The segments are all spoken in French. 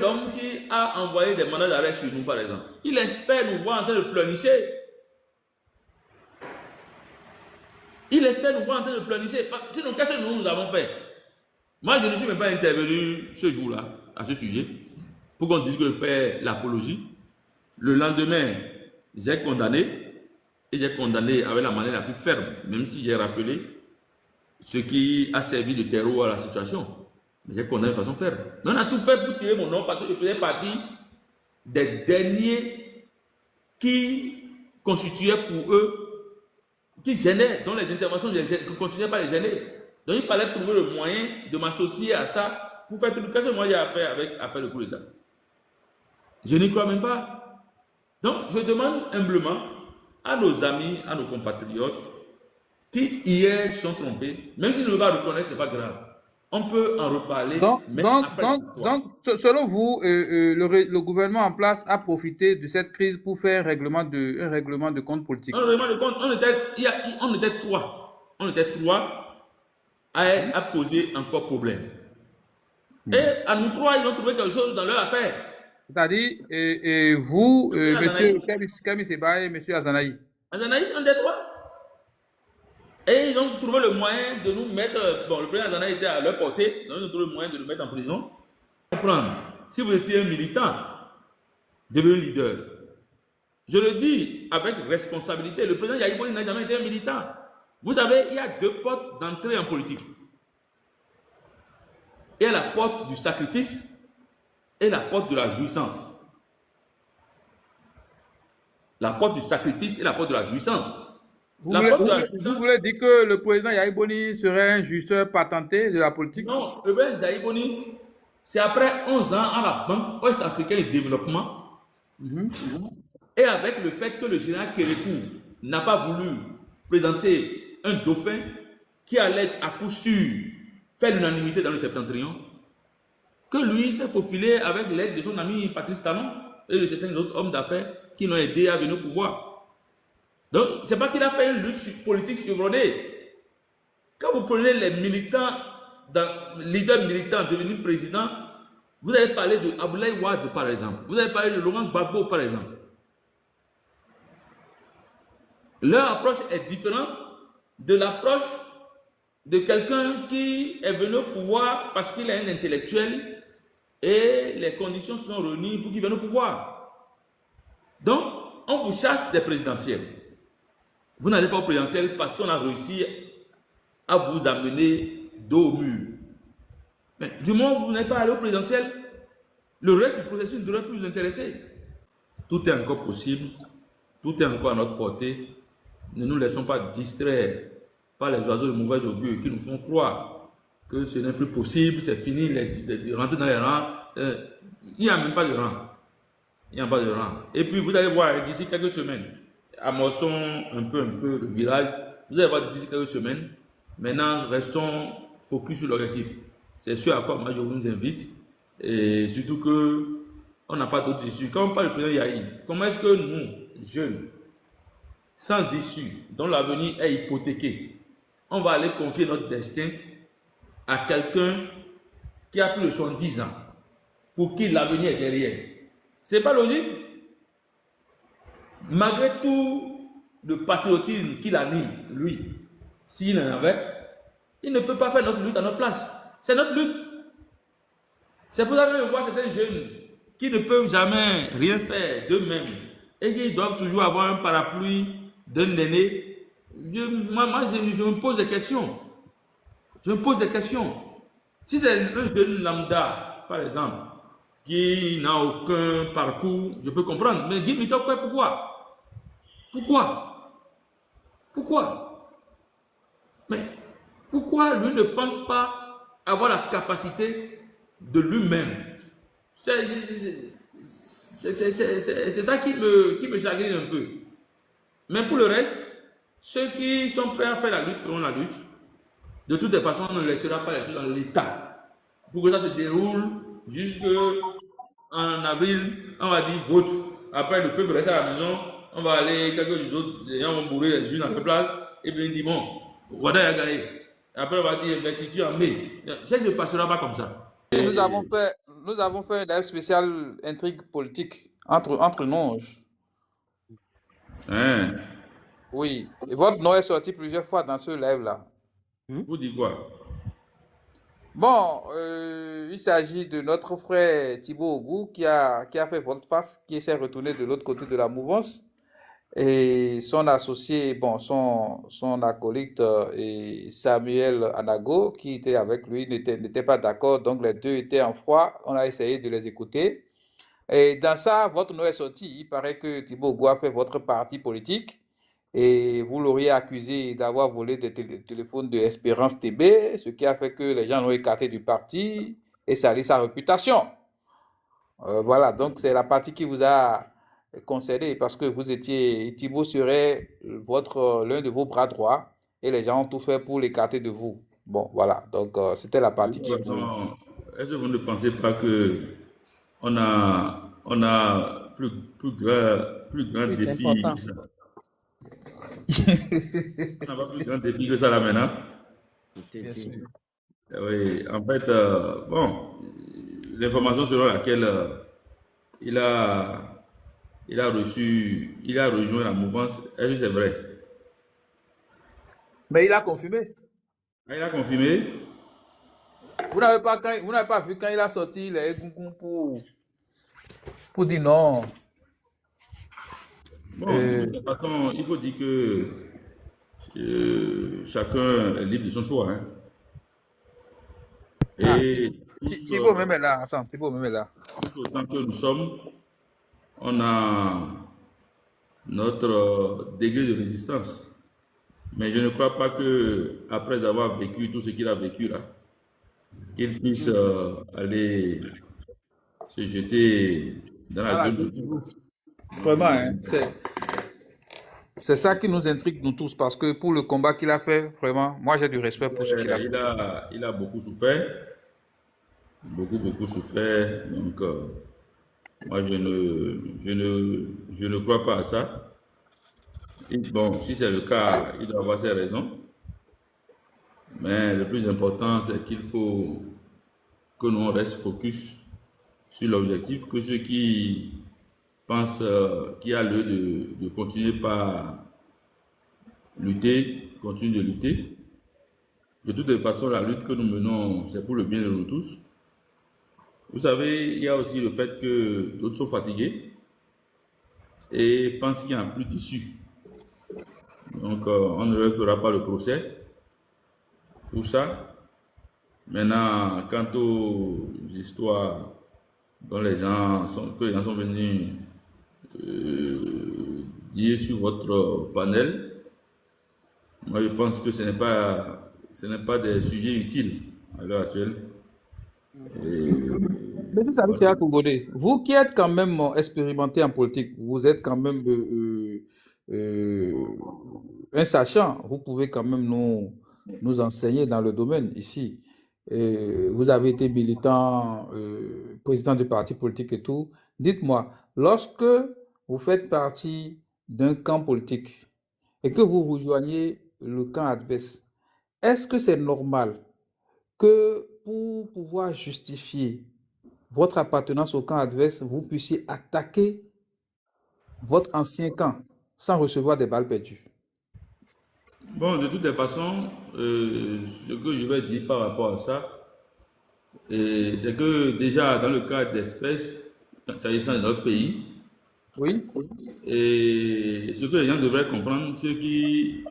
L'homme qui a envoyé des mandats d'arrêt sur nous, par exemple, il espère nous voir en train de pleurnicher. Il espère nous voir en train de pleurnicher. Sinon, qu'est-ce que nous avons fait? Moi, je ne suis même pas intervenu ce jour-là, à ce sujet, pour qu'on dise que je fais l'apologie. Le lendemain, j'ai condamné, et j'ai condamné avec la manière la plus ferme, même si j'ai rappelé ce qui a servi de terreau à la situation. Mais j'ai condamné de façon ferme. Mais on a tout fait pour tirer mon nom parce que je faisais partie des derniers qui constituaient pour eux, qui gênaient, dont les interventions ne continuaient pas à les gêner. Donc il fallait trouver le moyen de m'associer à ça pour faire tout le... Qu'est-ce que moi j'ai à faire avec le coup d'État? Je n'y crois même pas. Donc je demande humblement à nos amis, à nos compatriotes qui hier sont trompés, même s'ils ne veulent pas reconnaître, ce n'est pas grave. On peut en reparler. Donc, selon vous, le gouvernement en place a profité de cette crise pour faire un règlement de compte politique. Un règlement de compte, on était trois. On était trois à poser encore problème. Et à nous trois, ils ont trouvé quelque chose dans leur affaire. C'est-à-dire, vous, monsieur Kami Sebaye et monsieur Azanaï. Azanaï, on était trois. Et ils ont trouvé le moyen de nous mettre, bon, le président Azanaï était à leur portée, donc ils ont trouvé le moyen de nous mettre en prison. Comprendre, si vous étiez un militant, devenu leader, je le dis avec responsabilité, le président Yahi Boni n'a jamais été un militant. Vous savez, il y a deux portes d'entrée en politique. Il y a la porte du sacrifice et la porte de la jouissance. La porte du sacrifice et la porte de la jouissance. Vous voulez dire que le président Yahi Boni serait un jouisseur patenté de la politique? Non, le président Yahi Boni, c'est après 11 ans à la Banque ouest-africaine de développement, et avec le fait que le général Kérékou n'a pas voulu présenter un dauphin qui allait à coup sûr faire l'unanimité dans le septentrion, que lui s'est faufilé avec l'aide de son ami Patrice Talon et de certains autres hommes d'affaires qui l'ont aidé à venir au pouvoir. Donc, ce n'est pas qu'il a fait une lutte politique chevronnée. Quand vous prenez les militants, leaders militants devenus présidents, vous allez parler de Abdoulaye Wade, par exemple. Vous allez parler de Laurent Gbagbo, par exemple. Leur approche est différente de l'approche de quelqu'un qui est venu au pouvoir parce qu'il est un intellectuel et les conditions sont réunies pour qu'il vienne au pouvoir. Donc, on vous chasse des présidentielles. Vous n'allez pas au présidentiel parce qu'on a réussi à vous amener dos au mur. Mais du moment où vous n'êtes pas allé au présidentiel, le reste du processus ne devrait plus vous intéresser. Tout est encore possible, tout est encore à notre portée. Ne nous laissons pas distraire par les oiseaux de mauvais augure qui nous font croire que ce n'est plus possible, c'est fini, de rentrer dans les rangs. Il n'y a même pas de rang. Il n'y a pas de rang. Et puis vous allez voir d'ici quelques semaines, amorçons un peu le virage. Vous allez voir d'ici quelques semaines. Maintenant, restons focus sur l'objectif. C'est ce à quoi moi je vous invite. Et surtout que on n'a pas d'autre issue. Quand on parle du président Yahi, comment est-ce que nous, jeunes, sans issue, dont l'avenir est hypothéqué, on va aller confier notre destin à quelqu'un qui a plus de 70 ans, pour qui l'avenir est derrière? C'est pas logique. Malgré tout le patriotisme qui l'anime, lui, s'il en avait, il ne peut pas faire notre lutte à notre place. C'est notre lutte. C'est pour ça que je vois certains jeunes qui ne peuvent jamais rien faire d'eux-mêmes et qui doivent toujours avoir un parapluie d'un aîné. Moi, je me pose des questions. Je me pose des questions. Si c'est un jeune lambda, par exemple, qui n'a aucun parcours, je peux comprendre. Mais dis-moi pourquoi? Pourquoi? Mais pourquoi lui ne pense pas avoir la capacité de lui-même? C'est ça qui me chagrine un peu. Mais pour le reste, ceux qui sont prêts à faire la lutte feront la lutte. De toutes les façons, on ne laissera pas les choses dans l'état. Pour que ça se déroule jusqu'en avril, on va dire vote. Après, le peuple reste à la maison. On va aller, quelques autres, les gens vont bourrer les urnes dans la place. Et puis, ils disent, bon, Wada a gagné. Après, on va dire investiture en mai. Ça ne se passera pas comme ça. Nous nous avons fait un live spécial intrigue politique entre nous. Hein? Oui. Et votre nom est sorti plusieurs fois dans ce live-là. Vous dites quoi? Bon, il s'agit de notre frère Thibaut Ogou qui a fait volte-face, qui s'est retourné de l'autre côté de la mouvance. Et son associé, bon, son acolyte et Samuel Anago, qui était avec lui, n'étaient pas d'accord. Donc les deux étaient en froid. On a essayé de les écouter. Et dans ça, votre nom est sorti. Il paraît que Thibaut Ogou a fait votre parti politique et vous l'auriez accusé d'avoir volé des téléphones de Espérance TB, ce qui a fait que les gens l'ont écarté du parti et sali sa réputation. Voilà, donc c'est la partie qui vous a concédé parce que vous étiez, Thibaut serait l'un de vos bras droits et les gens ont tout fait pour l'écarter de vous. Bon, voilà, donc c'était la De partie toute qui vous... façon, est-ce que vous ne pensez pas que on a plus grand Oui, c'est défi important. que ça? On n'a pas plus grand défi que ça là maintenant? Bien sûr. Oui, en fait, bon, l'information selon laquelle il a, il a rejoint la mouvance, est-ce que c'est vrai? Mais il a confirmé. Ah, il a confirmé? Vous n'avez pas vu quand il a sorti les Egungun pour dire non. Bon, de toute façon, il faut dire que chacun est libre de son choix, hein. Ah, Et tous, Thibaut même est là. Attends, Thibaut même est là. tous autant que nous sommes, on a notre degré de résistance. Mais je ne crois pas que après avoir vécu tout ce qu'il a vécu là, qu'il puisse aller se jeter dans la gueule de tout. Vraiment, hein, c'est ça qui nous intrigue, nous tous, parce que pour le combat qu'il a fait, vraiment, moi j'ai du respect pour ce qu'il a fait. Il a beaucoup souffert, beaucoup souffert. Donc, moi, je ne crois pas à ça. Et bon, si c'est le cas, il doit avoir ses raisons. Mais le plus important, c'est qu'il faut que nous on reste focus sur l'objectif, que ceux qui pensent qu'il y a lieu de continuer par lutter, continuent de lutter. De toute façon, la lutte que nous menons, c'est pour le bien de nous tous. Vous savez, il y a aussi le fait que d'autres sont fatigués et pensent qu'il n'y a plus d'issue. Donc, on ne leur fera pas le procès pour ça. Maintenant, quant aux histoires dont que les gens sont venus dire sur votre panel, moi je pense que ce n'est pas des sujets utiles à l'heure actuelle. Mais ça, c'est à Congolais. Vous qui êtes quand même expérimenté en politique, vous êtes quand même un sachant, vous pouvez quand même nous enseigner dans le domaine ici. Vous avez été militant, président du parti politique et tout. Dites-moi, lorsque vous faites partie d'un camp politique et que vous rejoignez le camp adverse, est-ce que c'est normal que pour pouvoir justifier votre appartenance au camp adverse, vous puissiez attaquer votre ancien camp sans recevoir des balles perdues? Bon, de toutes les façons, ce que je vais dire par rapport à ça, c'est que déjà dans le cas d'espèces, s'agissant de notre pays, Oui. et ce que les gens devraient comprendre, ceux qui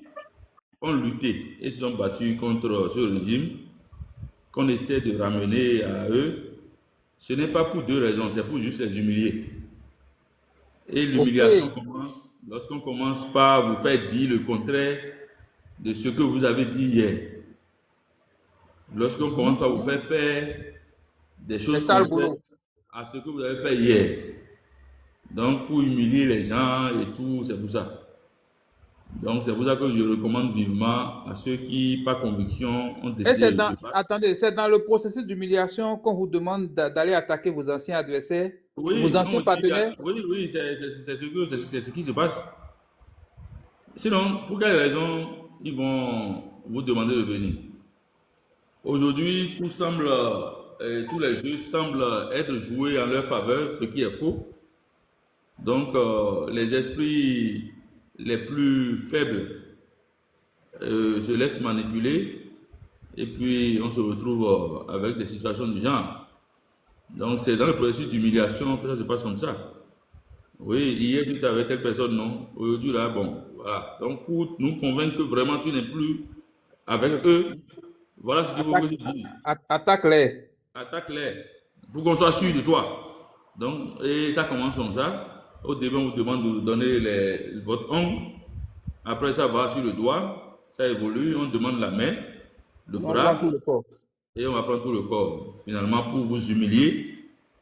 ont lutté et se sont battus contre ce régime, qu'on essaie de ramener à eux, ce n'est pas pour deux raisons, c'est pour juste les humilier. Et l'humiliation commence lorsqu'on commence par vous faire dire le contraire de ce que vous avez dit hier. Lorsqu'on commence par vous faire des choses contraires à ce que vous avez fait hier. Donc, pour humilier les gens et tout, c'est pour ça. Donc, c'est pour ça que je recommande vivement à ceux qui, par conviction, ont décidé de se battre. Attendez, c'est dans le processus d'humiliation qu'on vous demande d'aller attaquer vos anciens adversaires, vos anciens partenaires? Oui, c'est ce qui se passe. Sinon, pour quelles raisons ils vont vous demander de venir? Aujourd'hui, tout semble tous les jeux semblent être joués en leur faveur, ce qui est faux. Donc, les esprits les plus faibles se laissent manipuler et puis on se retrouve avec des situations du genre. Donc, c'est dans le processus d'humiliation que ça se passe comme ça. Oui, hier tu étais avec telle personne, non. Aujourd'hui, là, bon, voilà. Donc, pour nous convaincre que vraiment tu n'es plus avec eux, voilà ce qu'il faut que Attaque, tu dises. attaque-les. Attaque-les pour qu'on soit sûr de toi. Donc, et ça commence comme ça. Au début, on vous demande de donner votre ongle. Après, ça va sur le doigt. Ça évolue. On demande la main, le On prend tout bras le corps. et on va prendre tout le corps. Finalement, pour vous humilier.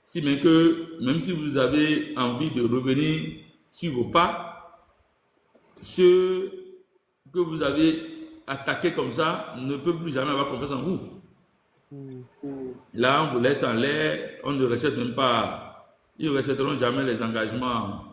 Si bien que, même si vous avez envie de revenir sur vos pas, ceux que vous avez attaqués comme ça ne peuvent plus jamais avoir confiance en vous. Là, on vous laisse en l'air, on ne respecte même pas, ils ne respecteront jamais les engagements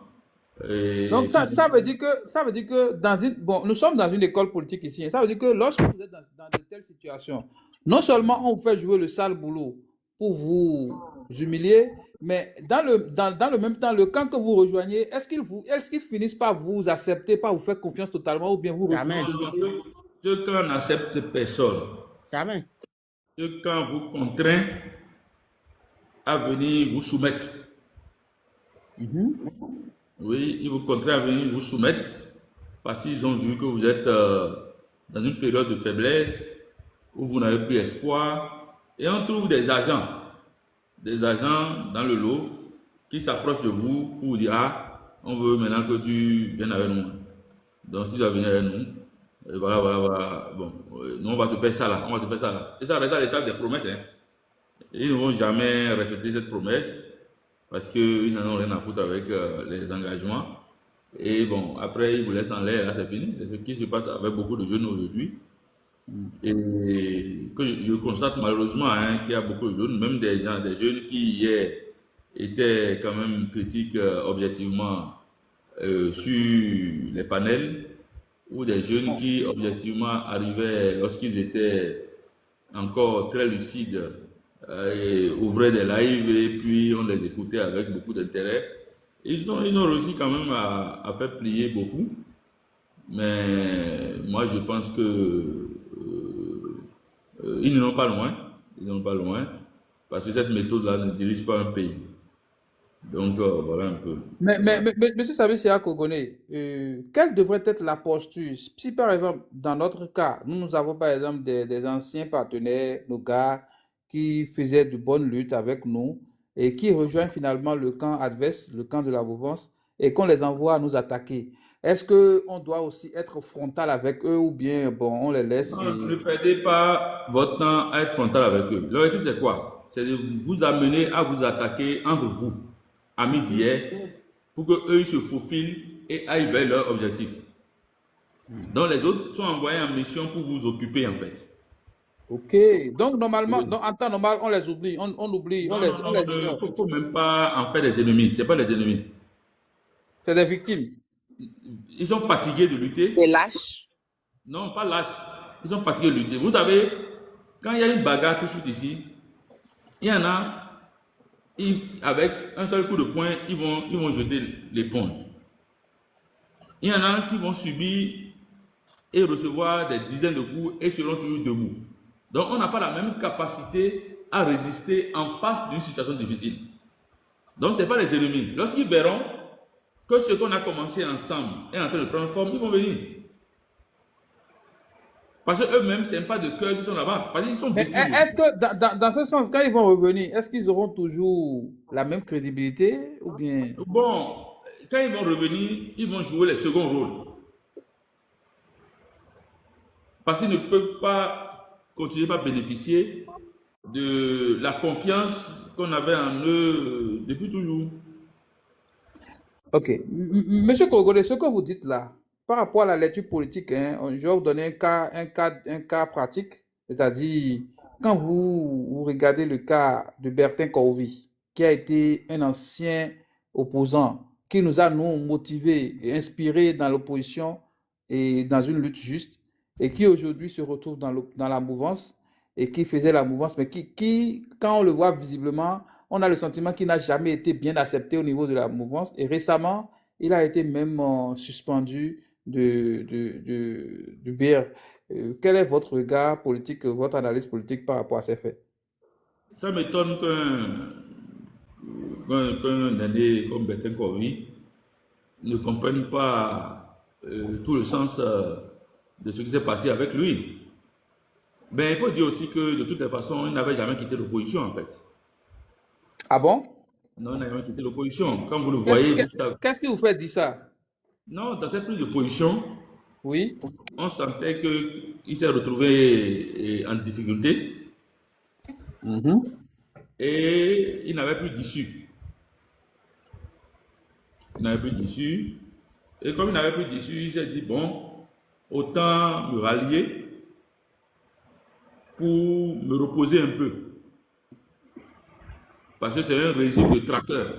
Donc, qu'ils ça veut dire que bon, nous sommes dans une école politique ici, hein. Ça veut dire que lorsque vous êtes dans de telles situations, non seulement on vous fait jouer le sale boulot pour vous humilier, mais dans le même temps, le camp que vous rejoignez, est-ce qu'ils finissent par vous accepter, par vous faire confiance totalement, ou bien vous refusez Jamais. de voter? ce camp n'accepte personne. Jamais. Ce camp vous contraint à venir vous soumettre. Oui, ils vous contraignent à venir vous soumettre parce qu'ils ont vu que vous êtes dans une période de faiblesse où vous n'avez plus espoir. Et on trouve des agents dans le lot qui s'approchent de vous pour vous dire, ah, on veut maintenant que tu viennes avec nous. Donc, si tu dois venir avec nous, et voilà, voilà, voilà. Bon, nous, on va te faire ça là, on va te faire ça là. Et ça reste à l'étape des promesses. Hein. Ils ne vont jamais respecter cette promesse parce qu'ils n'en ont rien à foutre avec les engagements. Et bon, après, ils vous laissent en l'air, là, c'est fini. C'est ce qui se passe avec beaucoup de jeunes aujourd'hui. Et que je constate malheureusement hein, qu'il y a beaucoup de jeunes, même des jeunes qui hier étaient quand même critiques objectivement sur les panels, ou des jeunes qui objectivement arrivaient lorsqu'ils étaient encore très lucides, et ouvraient des lives et puis on les écoutait avec beaucoup d'intérêt. Ils ont réussi quand même à faire plier beaucoup. Mais moi, je pense que ils n'en ont pas loin. Ils n'en ont pas loin. Parce que cette méthode-là ne dirige pas un pays. Donc, voilà un peu. Monsieur Sabissia Kogoné, quelle devrait être la posture? Si par exemple, dans notre cas, nous avons par exemple des anciens partenaires, nos gars, qui faisaient de bonnes luttes avec nous et qui rejoignent finalement le camp adverse, le camp de la mouvance, et qu'on les envoie à nous attaquer. Est-ce qu'on doit aussi être frontal avec eux ou bien bon, on les laisse Non, ne perdez pas votre temps à être frontal avec eux. L'objectif, c'est quoi? C'est de vous amener à vous attaquer entre vous, amis d'hier, pour qu'eux ils se faufilent et aillent vers leur objectif. Donc, les autres sont envoyés en mission pour vous occuper, en fait. Ok, donc normalement, Oui. en temps normal, on les oublie, on oublie, Non, non, on non, les il ignore. ne faut même pas en faire des ennemis. Ce n'est pas des ennemis. C'est des victimes. Ils sont fatigués de lutter. Des lâches. Non, pas lâches. Ils sont fatigués de lutter. Vous savez, quand il y a une bagarre tout de suite ici, il y en a, avec un seul coup de poing, ils vont jeter l'éponge. Il y en a qui vont subir et recevoir des dizaines de coups et seront toujours debout. Donc, on n'a pas la même capacité à résister en face d'une situation difficile. Donc, ce n'est pas les ennemis. Lorsqu'ils verront que ce qu'on a commencé ensemble est en train de prendre forme, ils vont venir. Parce qu'eux-mêmes, ce n'est pas de cœur qui sont là-bas. Parce qu'ils sont Mais victimes. est-ce que dans ce sens, quand ils vont revenir, est-ce qu'ils auront toujours la même crédibilité ou bien... Bon, quand ils vont revenir, ils vont jouer les seconds rôles. Parce qu'ils ne peuvent pas continuer à bénéficier de la confiance qu'on avait en eux depuis toujours. Ok. Monsieur Kogode, ce que vous dites là, par rapport à la lecture politique, hein, je vais vous donner un cas pratique, c'est-à-dire quand vous regardez le cas de Bertin Corvi, qui a été un ancien opposant, qui nous a nous motivés et inspirés dans l'opposition et dans une lutte juste, et qui aujourd'hui se retrouve dans la mouvance, et qui faisait la mouvance, mais quand on le voit visiblement, on a le sentiment qu'il n'a jamais été bien accepté au niveau de la mouvance. Et récemment, il a été même suspendu du BR. Quel est votre regard politique, votre analyse politique par rapport à ces faits? Ça m'étonne qu'un aîné comme Bertin Corvi ne comprenne pas tout le sens de ce qui s'est passé avec lui. Mais il faut dire aussi que de toutes les façons, il n'avait jamais quitté l'opposition en fait. Ah bon? Non, il n'a jamais quitté l'opposition. Comme vous le voyez, Qu'est-ce qui vous fait dire ça? non, dans cette prise de position, Oui. on sentait qu'il s'est retrouvé en difficulté Mhm. et il n'avait plus d'issue. Il n'avait plus d'issue. Et comme il n'avait plus d'issue, il s'est dit, bon, autant me rallier pour me reposer un peu. Parce que c'est un régime de traqueurs.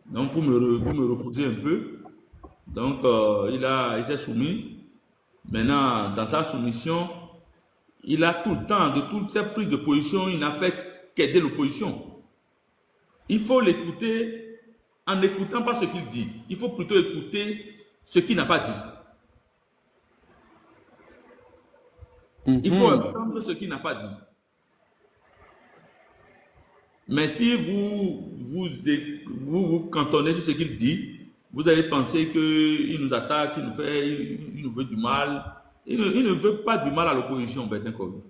Donc, pour me reposer un peu, donc il s'est soumis. Maintenant, dans sa soumission, il a tout le temps, de toutes ses prises de position, il n'a fait qu'aider l'opposition. Il faut l'écouter en n'écoutant pas ce qu'il dit. Il faut plutôt écouter ce qu'il n'a pas dit. Il faut entendre ce qu'il n'a pas dit. Mais si vous cantonnez sur ce qu'il dit, vous allez penser qu'il nous attaque, il nous veut du mal. Il ne veut pas du mal à l'opposition, Bertin Corvi.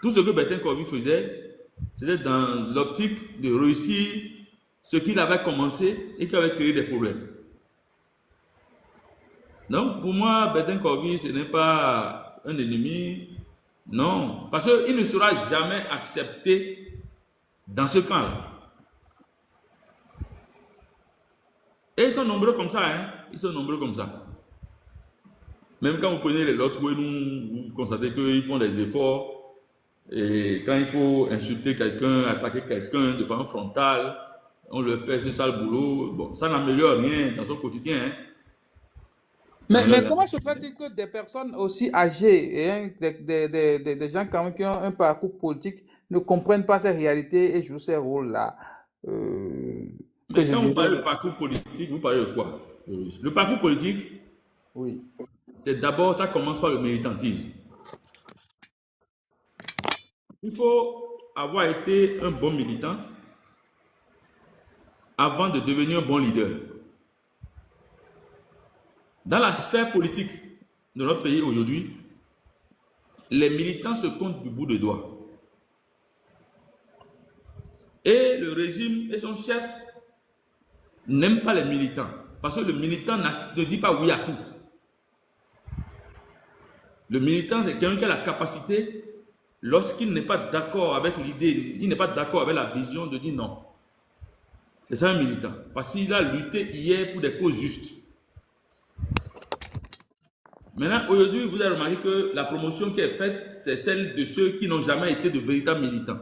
Tout ce que Bertin Corvi faisait, c'était dans l'optique de réussir ce qu'il avait commencé et qui avait créé des problèmes. Donc, pour moi, Bertin Corvi, ce n'est pas un ennemi, non, parce qu'il ne sera jamais accepté dans ce camp-là. Et ils sont nombreux comme ça, hein? Ils sont nombreux comme ça. Même quand vous prenez les lots, vous constatez qu'ils font des efforts. Et quand il faut insulter quelqu'un, attaquer quelqu'un de façon frontale, on le fait ce sale boulot. Bon, ça n'améliore rien dans son quotidien, hein? Mais comment se fait-il que des personnes aussi âgées, hein, des gens quand même qui ont un parcours politique ne comprennent pas ces réalités et jouent ces rôles-là Mais quand vous parlez de parcours politique, vous parlez de quoi? Le parcours politique, oui. c'est d'abord, ça commence par le militantisme. Il faut avoir été un bon militant avant de devenir un bon leader. Dans la sphère politique de notre pays aujourd'hui, les militants se comptent du bout des doigts. Et le régime et son chef n'aiment pas les militants. Parce que le militant ne dit pas oui à tout. Le militant, c'est quelqu'un qui a la capacité, lorsqu'il n'est pas d'accord avec l'idée, il n'est pas d'accord avec la vision, de dire non. C'est ça un militant. Parce qu'il a lutté hier pour des causes justes. Maintenant, aujourd'hui, vous avez remarqué que la promotion qui est faite, c'est celle de ceux qui n'ont jamais été de véritables militants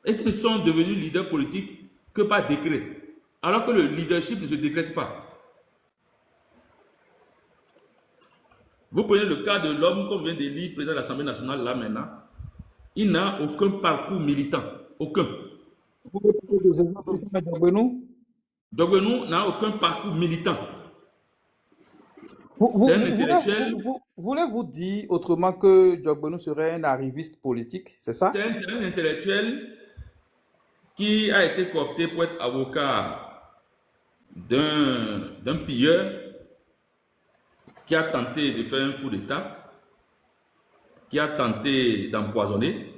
et qui ne sont devenus leaders politiques que par décret. Alors que le leadership ne se décrète pas. Vous prenez le cas de l'homme qu'on vient d'élire président de l'Assemblée nationale là maintenant. Il n'a aucun parcours militant. Aucun. Dogbenou n'a aucun parcours militant. C'est un intellectuel. Voulez-vous dire autrement que Djogbenou serait un arriviste politique, c'est ça? C'est un intellectuel qui a été coopté pour être avocat d'un pilleur qui a tenté de faire un coup d'État, qui a tenté d'empoisonner.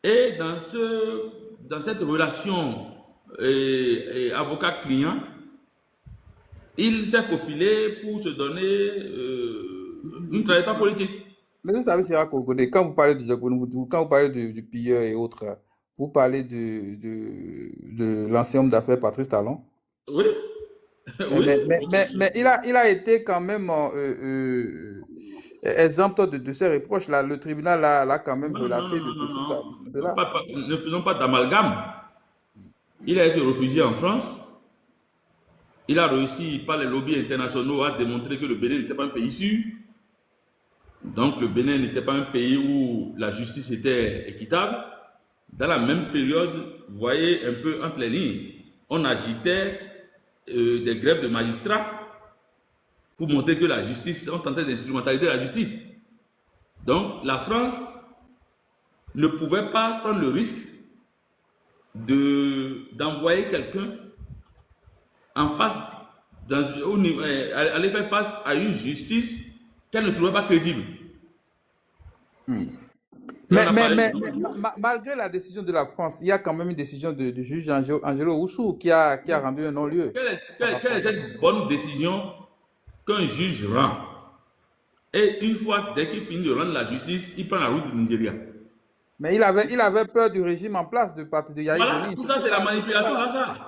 Et dans cette relation avocat-client, il s'est faufilé pour se donner une trajectoire politique. Mais vous savez, c'est Kogodé, quand vous parlez de Djogbenou, quand vous parlez du pilleur et autres, vous parlez de l'ancien homme d'affaires Patrice Talon. Oui. Oui. Mais il a été quand même exempt de ces reproches-là. Le tribunal l'a quand même relâché de tout cela. Ne faisons pas d'amalgame. Il a été réfugié en France. Il a réussi par les lobbies internationaux à démontrer que le Bénin n'était pas un pays sûr. Donc le Bénin n'était pas un pays où la justice était équitable. Dans la même période, vous voyez un peu entre les lignes, on agitait des grèves de magistrats pour montrer que la justice, on tentait d'instrumentaliser la justice. Donc la France ne pouvait pas prendre le risque d'envoyer quelqu'un en face, aller faire face à une justice qu'elle ne trouvait pas crédible. Malgré la décision de la France, il y a quand même une décision du juge Angelo Rouchou qui a rendu un non-lieu. Quelle est cette bonne décision qu'un juge rend? Et une fois, dès qu'il finit de rendre la justice, il prend la route du Nigeria. Mais il avait peur du régime en place de parti de Yahya Voilà, Bello. tout ça, c'est la manipulation. Là, ça.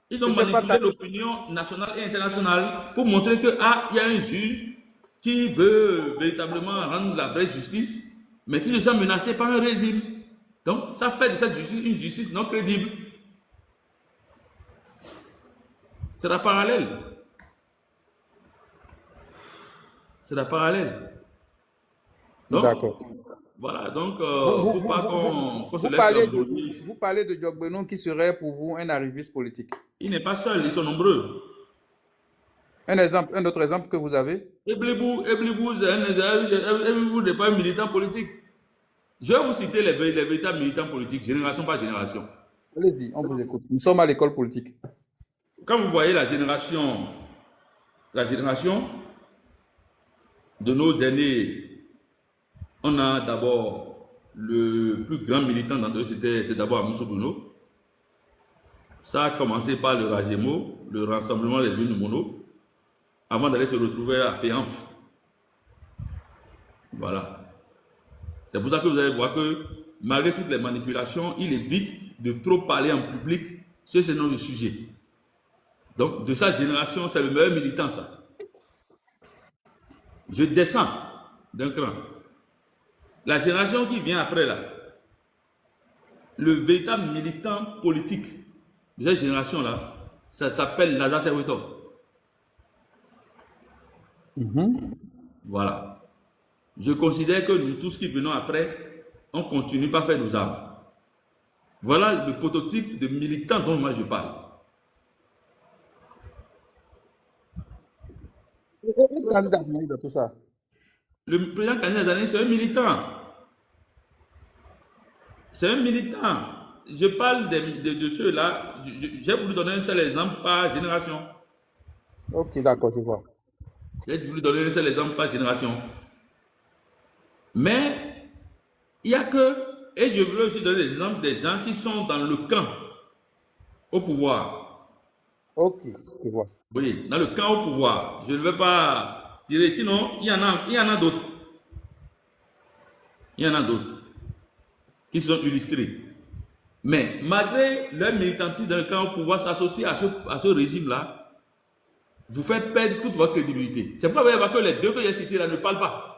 Ils ont manipulé l'opinion nationale et internationale pour montrer que, il y a un juge qui veut véritablement rendre la vraie justice, mais qui se sent menacé par un régime. Donc, ça fait de cette justice une justice non crédible. C'est la parallèle. C'est la parallèle. D'accord. Voilà, donc, il ne faut pas qu'on se laisse embrouiller. Vous parlez de Diogbenon qui serait pour vous un arriviste politique. Il n'est pas seul, ils sont nombreux. Un autre exemple que vous avez? Eblibou n'est pas un militant politique. Je vais vous citer les véritables militants politiques, génération par génération. Allez-y, on vous écoute. Nous sommes à l'école politique. Quand vous voyez la génération de nos aînés, on a d'abord le plus grand militant d'entre eux, c'est d'abord Amoussou Bruno. Ça a commencé par le Rajemo, le Rassemblement des Jeunes de Mono, avant d'aller se retrouver à Féanf. Voilà. C'est pour ça que vous allez voir que, malgré toutes les manipulations, il évite de trop parler en public sur ce genre de sujet. Donc, de sa génération, c'est le meilleur militant, ça. Je descends d'un cran. La génération qui vient après, là, le véritable militant politique de cette génération-là, ça s'appelle Lazare Serweto. Voilà. Je considère que nous, tous qui venons après, on continue pas à faire nos armes. Voilà le prototype de militant dont moi je parle. Le candidat de tout ça. Le président candidat, c'est un militant. C'est un militant. Je parle de ceux-là. J'ai voulu donner un seul exemple par génération. Ok, d'accord, je vois. J'ai voulu donner un seul exemple par génération. Mais il n'y a que, et je voulais aussi donner des exemples des gens qui sont dans le camp au pouvoir. Ok, je vois. Oui, dans le camp au pouvoir. Je ne vais pas tirer, sinon il y en a d'autres. Il y en a d'autres qui sont illustrés. Mais malgré leur militantisme dans le camp au pouvoir, s'associer à ce régime-là, vous fait perdre toute votre crédibilité. C'est pourquoi vous allez voir que les deux que j'ai cités là ne parlent pas.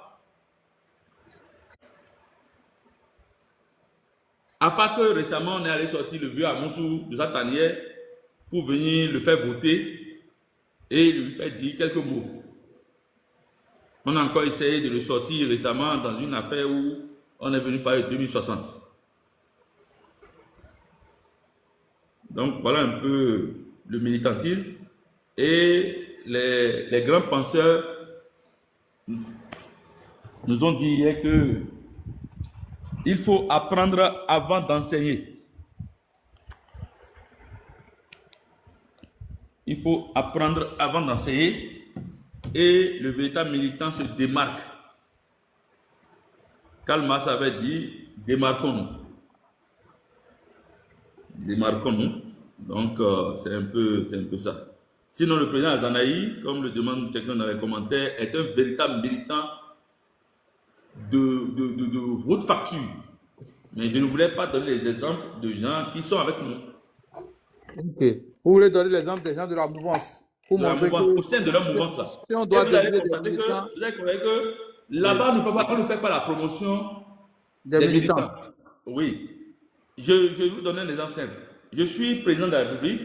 À part que récemment, on est allé sortir le vieux Amoussou de sa tanière pour venir le faire voter et lui faire dire quelques mots. On a encore essayé de le sortir récemment dans une affaire où on est venu parler de 2060. Donc voilà un peu le militantisme et les grands penseurs nous ont dit hier que il faut apprendre avant d'enseigner. Il faut apprendre avant d'enseigner et le véritable militant se démarque. Karl Marx avait dit démarquons-nous. Démarquons-nous. Donc c'est un peu ça. Sinon le président Azanaï, comme le demande quelqu'un dans les commentaires, est un véritable militant de haute facture. Mais je ne voulais pas donner les exemples de gens qui sont avec nous. Ok. Vous voulez donner l'exemple des gens de la mouvance pour montrer au sein de leur mouvance. Si on doit vous allez constater que là-bas, on ne fait pas la promotion des militants. Oui. Je vais vous donner un exemple simple. Je suis président de la République.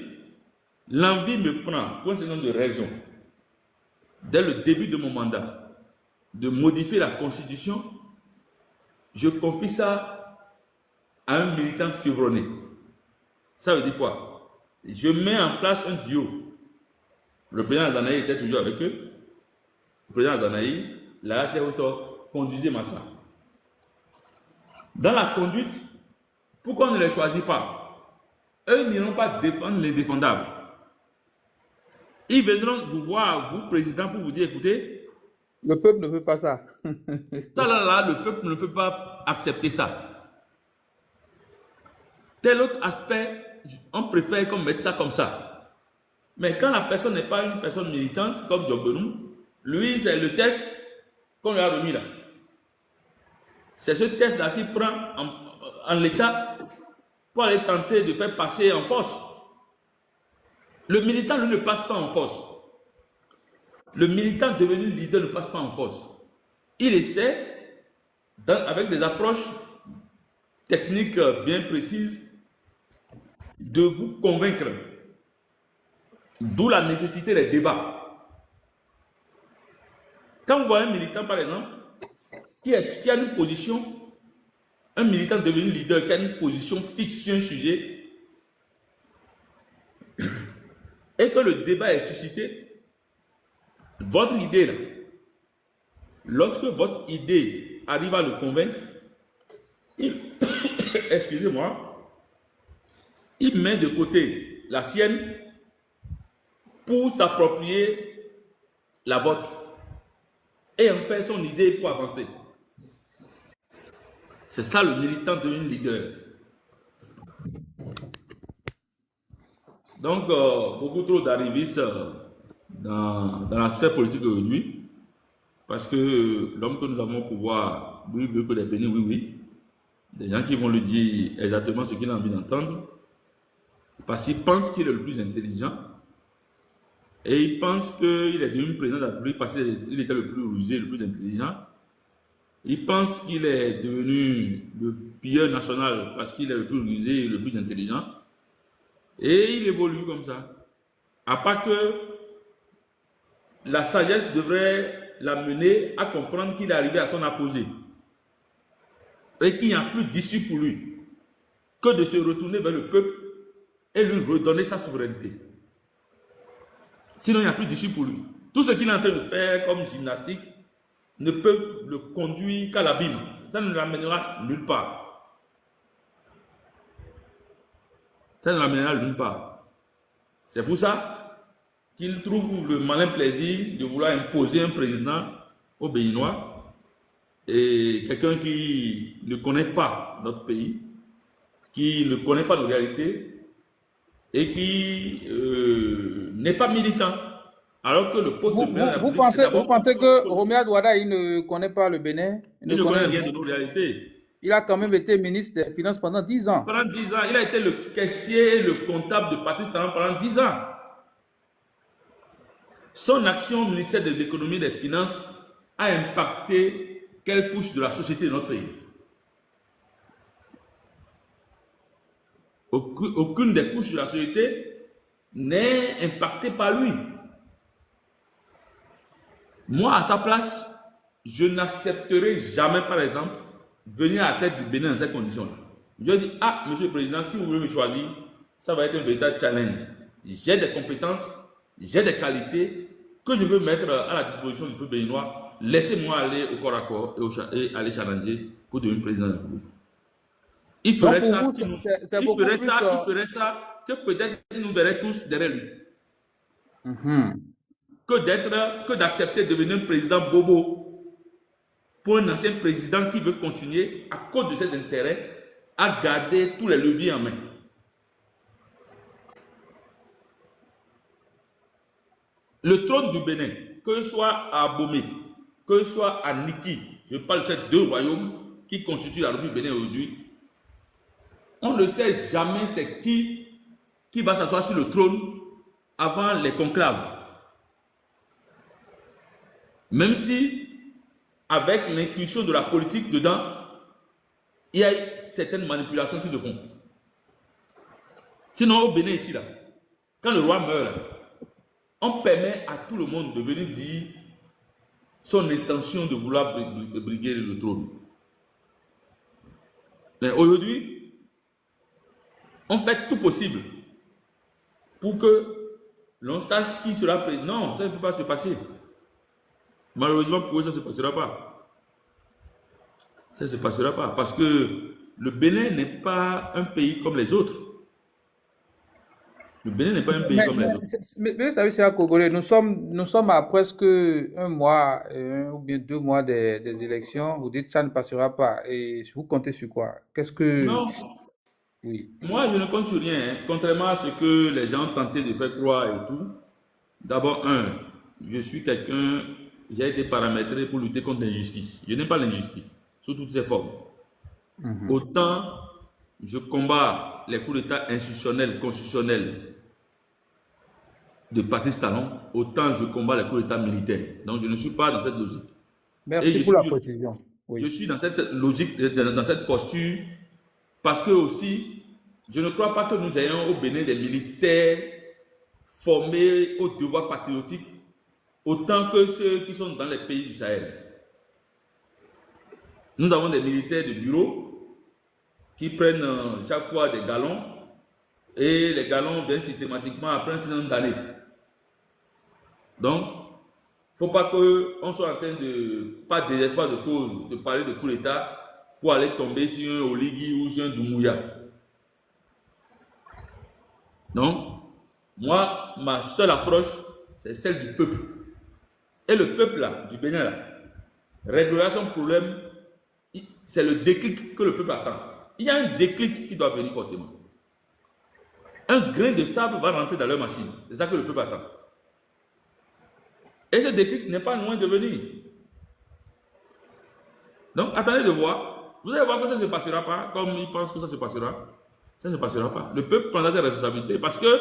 L'envie me prend pour un certain nombre de raisons. Dès le début de mon mandat, de modifier la constitution, je confie ça à un militant chevronné. Ça veut dire quoi? Je mets en place un duo. Le président Zanaï était toujours avec eux. Le président Zanaï, la Auto, conduisait Massa. Dans la conduite, pourquoi on ne les choisit pas? Eux n'iront pas défendre l'indéfendable. Ils viendront vous voir, vous, président, pour vous dire, écoutez, le peuple ne veut pas ça. ça là, le peuple ne peut pas accepter ça. Tel autre aspect, on préfère qu'on mette ça comme ça. Mais quand la personne n'est pas une personne militante, comme Diop Benoum, lui, c'est le test qu'on lui a remis là. C'est ce test-là qu'il prend en l'état pour aller tenter de faire passer en force. Le militant, lui, ne passe pas en force. Le militant devenu leader ne passe pas en force. Il essaie, avec des approches techniques bien précises, de vous convaincre. D'où la nécessité des débats. Quand vous voyez un militant, par exemple, qui a une position, un militant devenu leader qui a une position fixe sur un sujet, et que le débat est suscité, votre idée là, lorsque votre idée arrive à le convaincre, excusez-moi, il met de côté la sienne pour s'approprier la vôtre et en faire son idée pour avancer. C'est ça le militant devenu leader. Donc, beaucoup trop d'arrivistes dans la sphère politique aujourd'hui, parce que l'homme que nous avons au pouvoir, lui, veut que les bénis, oui, oui. Des gens qui vont lui dire exactement ce qu'il a envie d'entendre, parce qu'il pense qu'il est le plus intelligent, et il pense qu'il est devenu président de la République parce qu'il était le plus rusé, le plus intelligent. Il pense qu'il est devenu le pilleur national parce qu'il est le plus rusé et le plus intelligent. Et il évolue comme ça. À part que la sagesse devrait l'amener à comprendre qu'il est arrivé à son apogée. Et qu'il n'y a plus d'issue pour lui que de se retourner vers le peuple et lui redonner sa souveraineté. Sinon, il n'y a plus d'issue pour lui. Tout ce qu'il est en train de faire comme gymnastique ne peut le conduire qu'à l'abîme. Ça ne l'amènera nulle part. Ça ne l'amènera nulle part. C'est pour ça qu'il trouve le malin plaisir de vouloir imposer un président aux Béninois et quelqu'un qui ne connaît pas notre pays, qui ne connaît pas nos réalités et qui n'est pas militant. Alors que le poste de président de la République, vous pensez que Roméa Douada, il ne connaît pas le Bénin? Il ne connaît rien de nos réalités. Il a quand même été ministre des Finances pendant 10 ans. Pendant 10 ans, il a été le caissier et le comptable de Patrice Talon pendant 10 ans. Son action au ministère de l'économie et des finances a impacté quelle couche de la société de notre pays? Aucune des couches de la société n'est impactée par lui. Moi, à sa place, je n'accepterai jamais, par exemple, venir à la tête du Bénin dans ces conditions-là. Je dis, ah, monsieur le président, si vous voulez me choisir, ça va être un véritable challenge. J'ai des compétences, j'ai des qualités que je veux mettre à la disposition du peuple béninois. Laissez-moi aller au corps à corps et aller challenger pour devenir président de la République. Il ferait ça que peut-être il nous verrait tous derrière lui. Que d'accepter de devenir un président bobo pour un ancien président qui veut continuer, à cause de ses intérêts, à garder tous les leviers en main. Le trône du Bénin, que ce soit à Abomey, que ce soit à Niki, je parle de ces deux royaumes qui constituent la République du Bénin aujourd'hui, on ne sait jamais c'est qui va s'asseoir sur le trône avant les conclaves. Même si, avec l'inclusion de la politique dedans, il y a certaines manipulations qui se font. Sinon, au Bénin, ici, là, quand le roi meurt, là, on permet à tout le monde de venir dire son intention de vouloir briguer le trône. Mais aujourd'hui, on fait tout possible pour que l'on sache qui sera président. Non, ça ne peut pas se passer. Malheureusement, pour eux, ça ne se passera pas. Ça ne se passera pas. Parce que le Bénin n'est pas un pays comme les autres. Le Bénin n'est pas un pays comme les autres. Mais vous savez, c'est à Congolais, nous sommes à presque un mois ou bien 2 mois des élections. Vous dites que ça ne passera pas. Et vous comptez sur quoi? Qu'est-ce que... Non, Oui. moi, je ne compte sur rien, hein. Contrairement à ce que les gens ont tenté de faire croire et tout. D'abord, je suis quelqu'un, j'ai été paramétré pour lutter contre l'injustice. Je n'aime pas l'injustice, sous toutes ses formes. Autant je combats les coups d'État institutionnels, constitutionnels de Patrice Talon, autant je combats les coups d'État militaires. Donc, je ne suis pas dans cette logique. Et Merci pour la précision. je Oui. suis dans cette logique, dans cette posture, parce que aussi, je ne crois pas que nous ayons au Bénin des militaires formés au devoir patriotique autant que ceux qui sont dans les pays du Sahel. Nous avons des militaires de bureau qui prennent chaque fois des galons et les galons viennent systématiquement après un certain nombre d'années. Donc, il ne faut pas qu'on soit en train de, pas désespoir de cause, de parler de coup d'État pour aller tomber sur un Oligui ou sur un Doumbouya. Donc, moi, ma seule approche, c'est celle du peuple. Et le peuple là, du Bénin là, réglera son problème, c'est le déclic que le peuple attend. Il y a un déclic qui doit venir forcément. Un grain de sable va rentrer dans leur machine. C'est ça que le peuple attend. Et ce déclic n'est pas loin de venir. Donc, attendez de voir. Vous allez voir que ça ne se passera pas comme ils pensent que ça se passera. Ça ne se passera pas. Le peuple prendra ses responsabilités. Parce que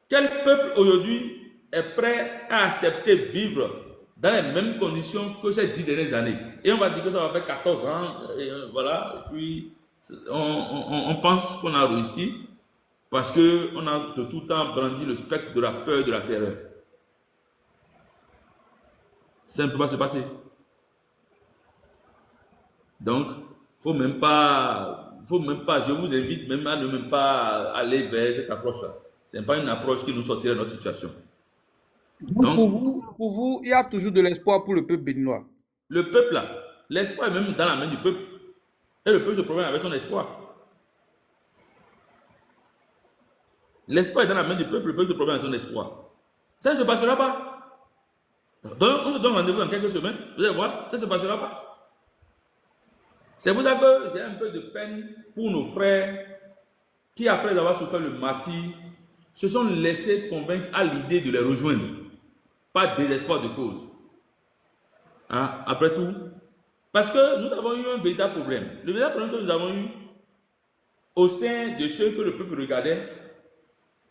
quel peuple aujourd'hui est prêt à accepter vivre dans les mêmes conditions que ces 10 dernières années? Et on va dire que ça va faire 14 ans. Et voilà. Et puis, on pense qu'on a réussi parce qu'on a de tout temps brandi le spectre de la peur et de la terreur. Ça ne peut pas se passer. Donc, faut même pas, je vous invite même à ne même pas aller vers cette approche-là. Ce n'est pas une approche qui nous sortirait de notre situation. Donc, Pour vous, il y a toujours de l'espoir pour le peuple béninois. le peuple là, l'espoir est même dans la main du peuple. Et le peuple se promène avec son espoir. L'espoir est dans la main du peuple, le peuple se promène avec son espoir. Ça ne se passera pas. Donc, on se donne rendez-vous dans quelques semaines. Vous allez voir, ça ne se passera pas. C'est pour ça que j'ai un peu de peine pour nos frères qui, après avoir souffert le martyre, se sont laissés convaincre à l'idée de les rejoindre. Pas de désespoir de cause. Hein? Après tout, parce que nous avons eu un véritable problème. Le véritable problème que nous avons eu au sein de ceux que le peuple regardait,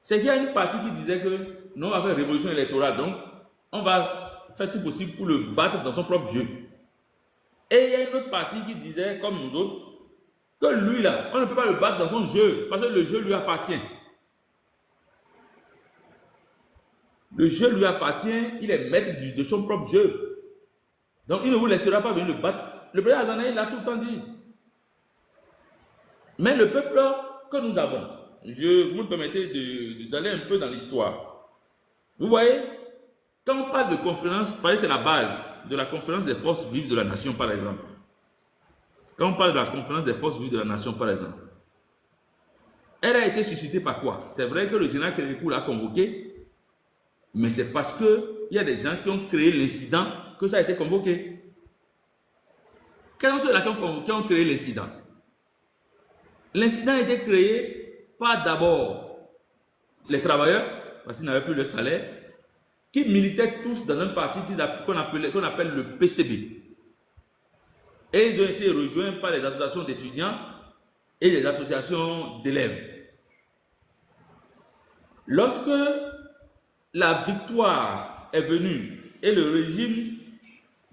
c'est qu'il y a une partie qui disait que nous avons une révolution électorale, donc on va faire tout possible pour le battre dans son propre jeu. Et il y a une autre partie qui disait, comme nous autres, que lui là, on ne peut pas le battre dans son jeu, parce que le jeu lui appartient. Le jeu lui appartient, il est maître de son propre jeu. Donc il ne vous laissera pas venir le battre. Le président Azanaï l'a tout le temps dit. Mais le peuple que nous avons, vous me permettez d'aller un peu dans l'histoire. Vous voyez, quand on parle de conférence, c'est la base de la conférence des forces vives de la nation, par exemple. Quand on parle de la conférence des forces vives de la nation, par exemple, elle a été suscitée par quoi? C'est vrai que le général Kérékou l'a convoqué, mais c'est parce qu'il y a des gens qui ont créé l'incident que ça a été convoqué. Quels sont ceux-là qui ont créé l'incident? L'incident a été créé par d'abord les travailleurs, parce qu'ils n'avaient plus le salaire, qui militaient tous dans un parti qu'on appelle le PCB. Et ils ont été rejoints par les associations d'étudiants et les associations d'élèves. Lorsque la victoire est venue et le régime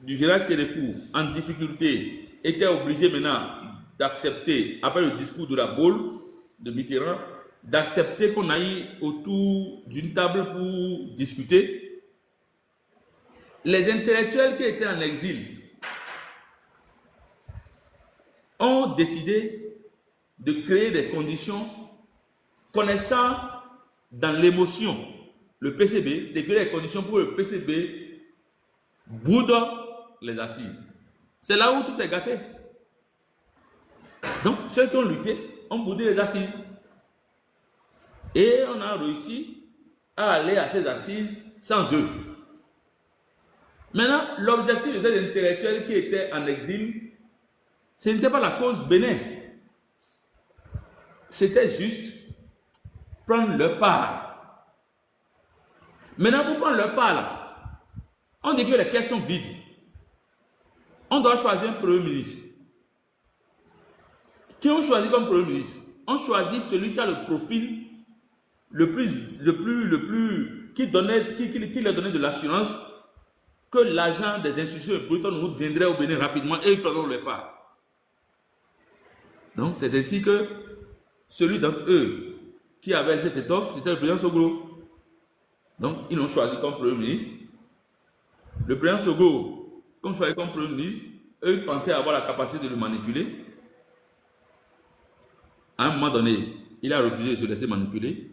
du général Kérékou en difficulté était obligé maintenant d'accepter, après le discours de la Baule de Mitterrand, d'accepter qu'on aille autour d'une table pour discuter, les intellectuels qui étaient en exil ont décidé de créer des conditions connaissant dans l'émotion le PCB, de créer des conditions pour que le PCB boude les assises. C'est là où tout est gâté. Donc, ceux qui ont lutté ont boudé les assises. Et on a réussi à aller à ces assises sans eux. Maintenant, l'objectif de ces intellectuels qui étaient en exil, ce n'était pas la cause Bénin. C'était juste prendre leur part. Maintenant, pour prendre leur part, là, on dit que les questions vides. On doit choisir un premier ministre. Qui ont choisi comme premier ministre? On choisit celui qui a le profil qui leur donnait de l'assurance que l'agent des institutions de Bretton Woods viendrait au Bénin rapidement et ils prendront leur part. Donc, c'est ainsi que celui d'entre eux qui avait cette étoffe, c'était le président Soglo. Donc, ils l'ont choisi comme premier ministre. Le président Soglo, comme choisi comme premier ministre, eux, ils pensaient avoir la capacité de le manipuler. À un moment donné, il a refusé de se laisser manipuler.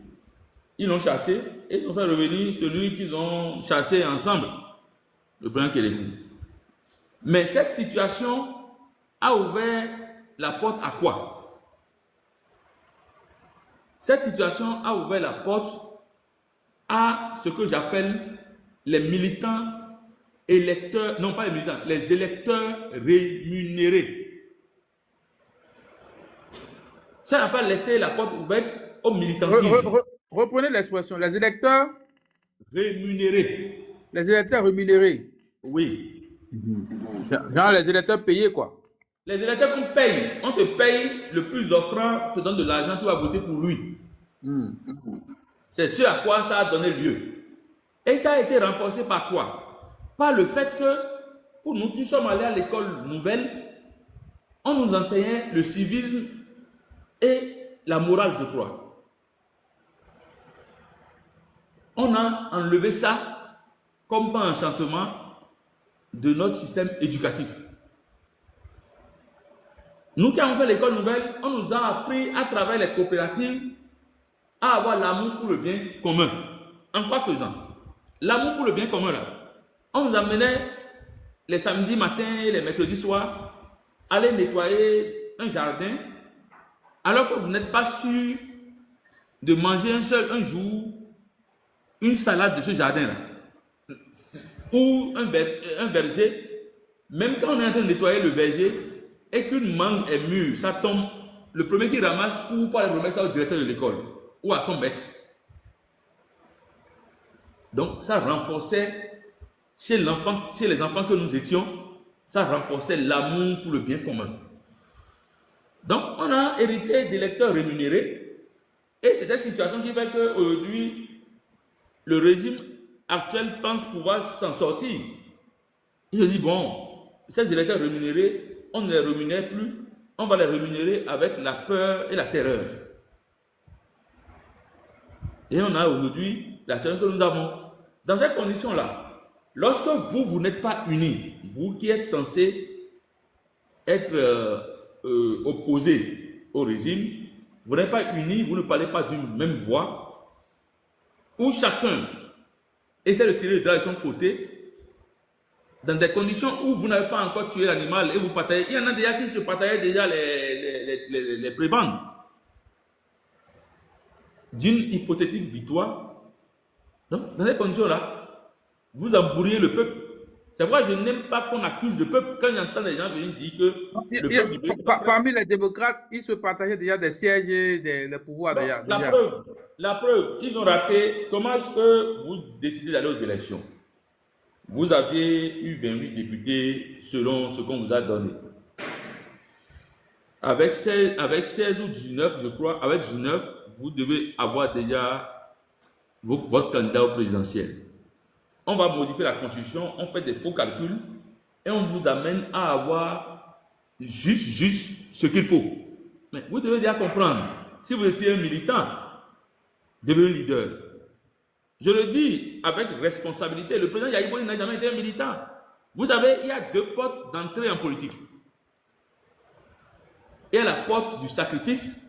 Ils l'ont chassé et ils ont fait revenir celui qu'ils ont chassé ensemble, le président Kélékou. Mais cette situation a ouvert la porte à quoi? Cette situation a ouvert la porte à ce que j'appelle les militants électeurs, non pas les militants, les électeurs rémunérés. Ça n'a pas laissé la porte ouverte au militantisme. Reprenez l'expression, les électeurs rémunérés. Les électeurs rémunérés. Oui. Genre les électeurs payés, quoi. Les électeurs qu'on paye, on te paye, le plus offrant te donne de l'argent, tu vas voter pour lui. C'est ce à quoi ça a donné lieu. Et ça a été renforcé par quoi? Par le fait que, pour nous qui sommes allés à l'école nouvelle, on nous enseignait le civisme et la morale, je crois. On a enlevé ça comme par enchantement de notre système éducatif. Nous qui avons fait l'école nouvelle, on nous a appris à travers les coopératives à avoir l'amour pour le bien commun. En quoi faisant? L'amour pour le bien commun, là. On nous amenait les samedis matins et les mercredis soirs à aller nettoyer un jardin alors que vous n'êtes pas sûr de manger un jour une salade de ce jardin-là ou un verger. Même quand on est en train de nettoyer le verger et qu'une mangue est mûre, ça tombe, le premier qui ramasse court pour aller remettre ça au directeur de l'école ou à son maître. Donc ça renforçait chez les enfants que nous étions, ça renforçait l'amour pour le bien commun. Donc on a hérité d'électeurs rémunérés et c'est cette situation qui fait qu'aujourd'hui le régime actuel pense pouvoir s'en sortir. Il se dit, bon, ces électeurs rémunérés, on ne les rémunère plus, on va les rémunérer avec la peur et la terreur. Et on a aujourd'hui la situation que nous avons. Dans ces conditions-là, lorsque vous n'êtes pas unis, vous qui êtes censés être opposés au régime, vous n'êtes pas unis, vous ne parlez pas d'une même voix, où chacun essaie de tirer le drap de son côté, dans des conditions où vous n'avez pas encore tué l'animal et vous partagez. Il y en a déjà qui se partageaient déjà les prébendes d'une hypothétique victoire. Donc, dans ces conditions-là, vous embrouillez le peuple. C'est pourquoi je n'aime pas qu'on accuse le peuple quand j'entends les gens venir dire que le peuple du pays. Parmi les démocrates, ils se partageaient déjà des sièges et des pouvoirs. Déjà. La preuve, ils ont raté. Comment est-ce que vous décidez d'aller aux élections? Vous avez eu 28 députés selon ce qu'on vous a donné. Avec 16 ou 19, je crois, avec 19, vous devez avoir déjà votre candidat au présidentiel. On va modifier la constitution, on fait des faux calculs et on vous amène à avoir juste ce qu'il faut. Mais vous devez déjà comprendre, si vous étiez un militant, devenez leader. Je le dis avec responsabilité, le président Yahi Boni n'a jamais été un militant. Vous savez, il y a deux portes d'entrée en politique. Il y a la porte du sacrifice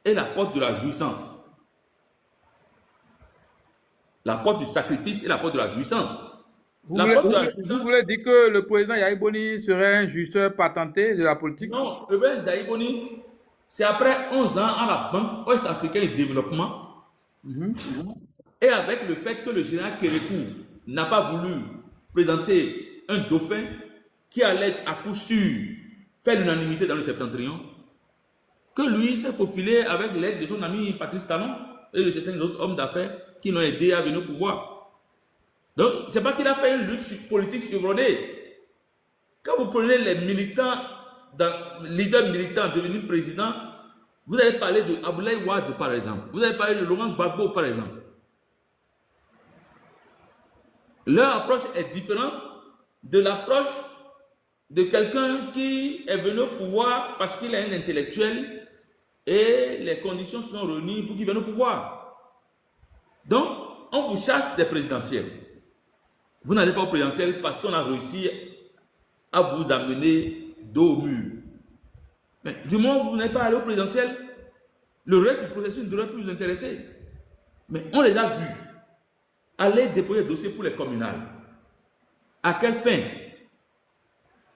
et la porte de la jouissance. La porte du sacrifice et la porte de la jouissance. Vous voulez dire que le président Yahi Boni serait un jouisseur patenté de la politique? Non, le président Yahi Boni, c'est après 11 ans à la Banque ouest-africaine de développement, et avec le fait que le général Kérékou n'a pas voulu présenter un dauphin qui allait à coup sûr faire l'unanimité dans le septentrion, que lui s'est faufilé avec l'aide de son ami Patrice Talon et de certains autres hommes d'affaires qui l'ont aidé à venir au pouvoir. Donc, ce n'est pas qu'il a fait une lutte politique chevronnée. Quand vous prenez les militants, leaders militants devenus présidents, vous allez parler de Abdoulaye Wade, par exemple. Vous allez parler de Laurent Gbagbo, par exemple. Leur approche est différente de l'approche de quelqu'un qui est venu au pouvoir parce qu'il est un intellectuel et les conditions sont réunies pour qu'il vienne au pouvoir. Donc, on vous chasse des présidentielles. Vous n'allez pas au présidentiel parce qu'on a réussi à vous amener dos au mur. Mais du moment où vous n'êtes pas allé au présidentiel, le reste du processus ne devrait plus vous intéresser. Mais on les a vus aller déposer des dossiers pour les communales. À quelle fin?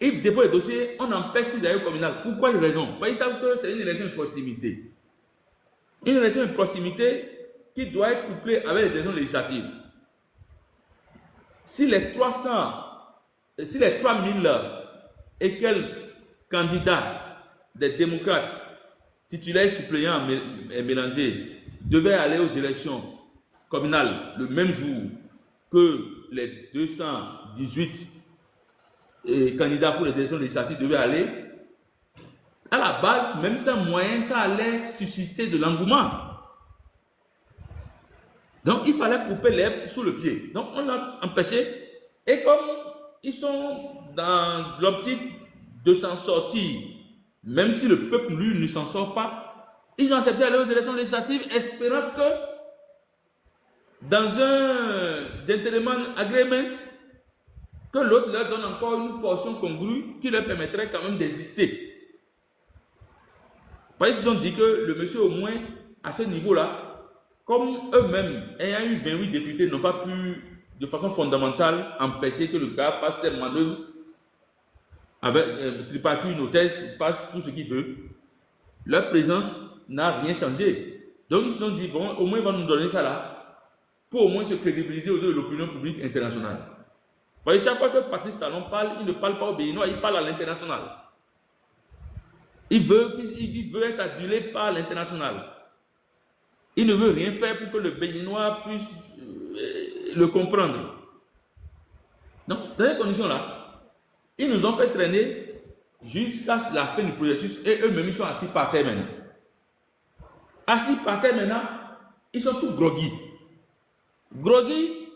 Ils déposent les dossiers, on empêche qu'ils aillent au communal. Pourquoi les raisons? Parce qu'ils savent que c'est une élection de proximité. Une élection de proximité qui doit être couplée avec les élections législatives. Si les 3000 et quelques candidats des démocrates titulaires suppléants et mélangés devaient aller aux élections communales le même jour que les 218 candidats pour les élections législatives devaient aller, à la base, même sans moyen, ça allait susciter de l'engouement. Donc, il fallait couper l'herbe sous le pied. Donc, on a empêché. Et comme ils sont dans l'optique de s'en sortir, même si le peuple, lui, ne s'en sort pas, ils ont accepté d'aller aux élections législatives, espérant que dans un gentleman agreement, que l'autre leur donne encore une portion congrue qui leur permettrait quand même d'exister. Parce qu'ils ont dit que le monsieur, au moins, à ce niveau-là, comme eux-mêmes, ayant eu 28 députés, n'ont pas pu, de façon fondamentale, empêcher que le gars fasse ses manœuvres avec tripartite, une hôtesse, fasse tout ce qu'il veut. Leur présence n'a rien changé. Donc ils se sont dit, bon, au moins ils vont nous donner ça là, pour au moins se crédibiliser aux yeux de l'opinion publique internationale. Parce que chaque fois que Patrice Talon parle, il ne parle pas au Béninois, il parle à l'international. Il veut être adulé par l'international. Il ne veut rien faire pour que le Béninois puisse le comprendre. Donc, dans ces conditions-là, ils nous ont fait traîner jusqu'à la fin du processus et eux-mêmes, ils sont assis par terre maintenant. Assis par terre maintenant, ils sont tous groggy. Groggy,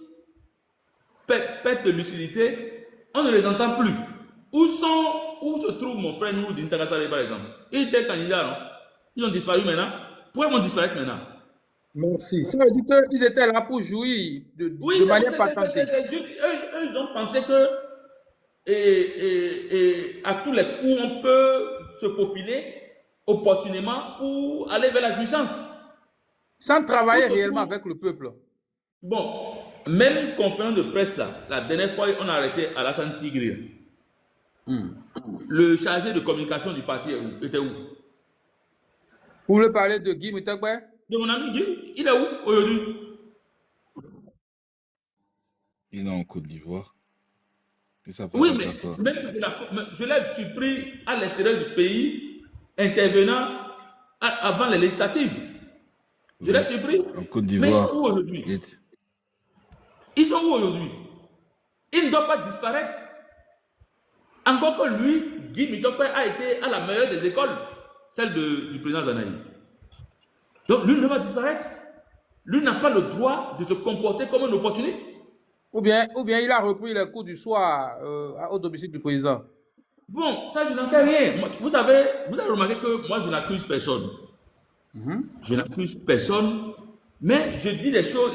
perte de lucidité, on ne les entend plus. Où se trouve mon frère Nouroudine Sagassare, par exemple? Il était candidat, non? Ils ont disparu maintenant. Pourquoi ils vont disparaître maintenant? Merci. Ça veut dire qu'ils étaient là pour jouir de manière patentée. Eux, ils ont pensé que à tous les coups, on peut se faufiler opportunément pour aller vers la jouissance. Sans travailler réellement avec le peuple. Bon, même conférence de presse là, la dernière fois, on a arrêté Alassane Tigri. Le chargé de communication du parti était où? Vous voulez parler de Guy Mutekbe? De mon ami Guy, il est où aujourd'hui? Il est en Côte d'Ivoire. Oui, mais je l'ai surpris à l'extérieur du pays, intervenant avant les législatives. Je l'ai surpris. En Côte d'Ivoire. Mais ils sont où aujourd'hui? Ils sont où aujourd'hui? Ils ne doivent pas disparaître. Encore que lui, Guy Mutekbe a été à la meilleure des écoles, celle du président Zanaï. Donc lui ne doit pas disparaître. Lui n'a pas le droit de se comporter comme un opportuniste. Ou bien il a repris les cours du soir au domicile du président. Bon, ça je n'en sais rien. Vous avez remarqué que moi je n'accuse personne. Je n'accuse personne, mais je dis les choses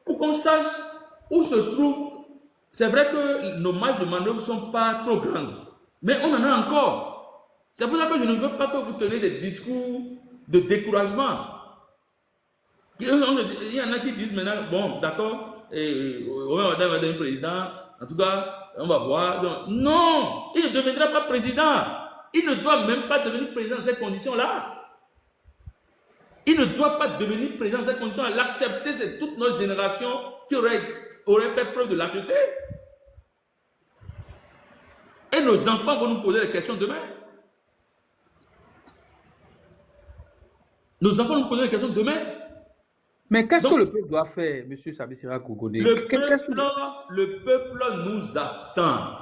pour qu'on sache où se trouve. C'est vrai que nos marges de manœuvre ne sont pas trop grandes, mais on en a encore. C'est pour ça que je ne veux pas que vous teniez des discours de découragement. Il y en a qui disent maintenant, bon, d'accord, on va donner un président, en tout cas, on va voir. Non, il ne deviendra pas président. Il ne doit même pas devenir président dans ces conditions-là. Il ne doit pas devenir président dans ces conditions-là. L'accepter, c'est toute notre génération qui aurait fait preuve de lâcheté. Et nos enfants vont nous poser des questions demain. Nos enfants vont nous poser des questions demain. Mais qu'est-ce que Donc, le peuple doit faire, M. Sabissira Kougoné? le peuple nous attend,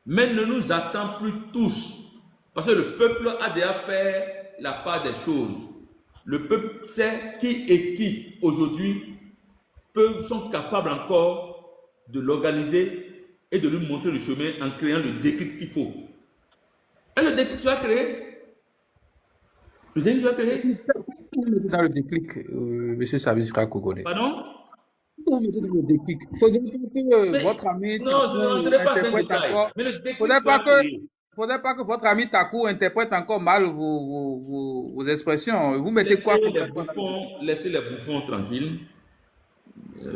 mais ne nous attend plus tous. Parce que le peuple a déjà fait la part des choses. Le peuple sait qui et qui, aujourd'hui, sont capables encore de l'organiser et de lui montrer le chemin en créant le déclic qu'il faut. Et le déclic sera créé. Le déclic sera créé. Vous mettez dans le déclic, M. Sabissira Kougoné. Pardon? Vous mettez dans le déclic. Il faudrait pas que votre ami Non, je ne rentrerai pas dans ce détail. encore. Mais le Il déclic ne sera créé. faudrait pas que votre ami Takou interprète encore mal vos expressions. Vous mettez quoi Laissez les bouffons tranquilles.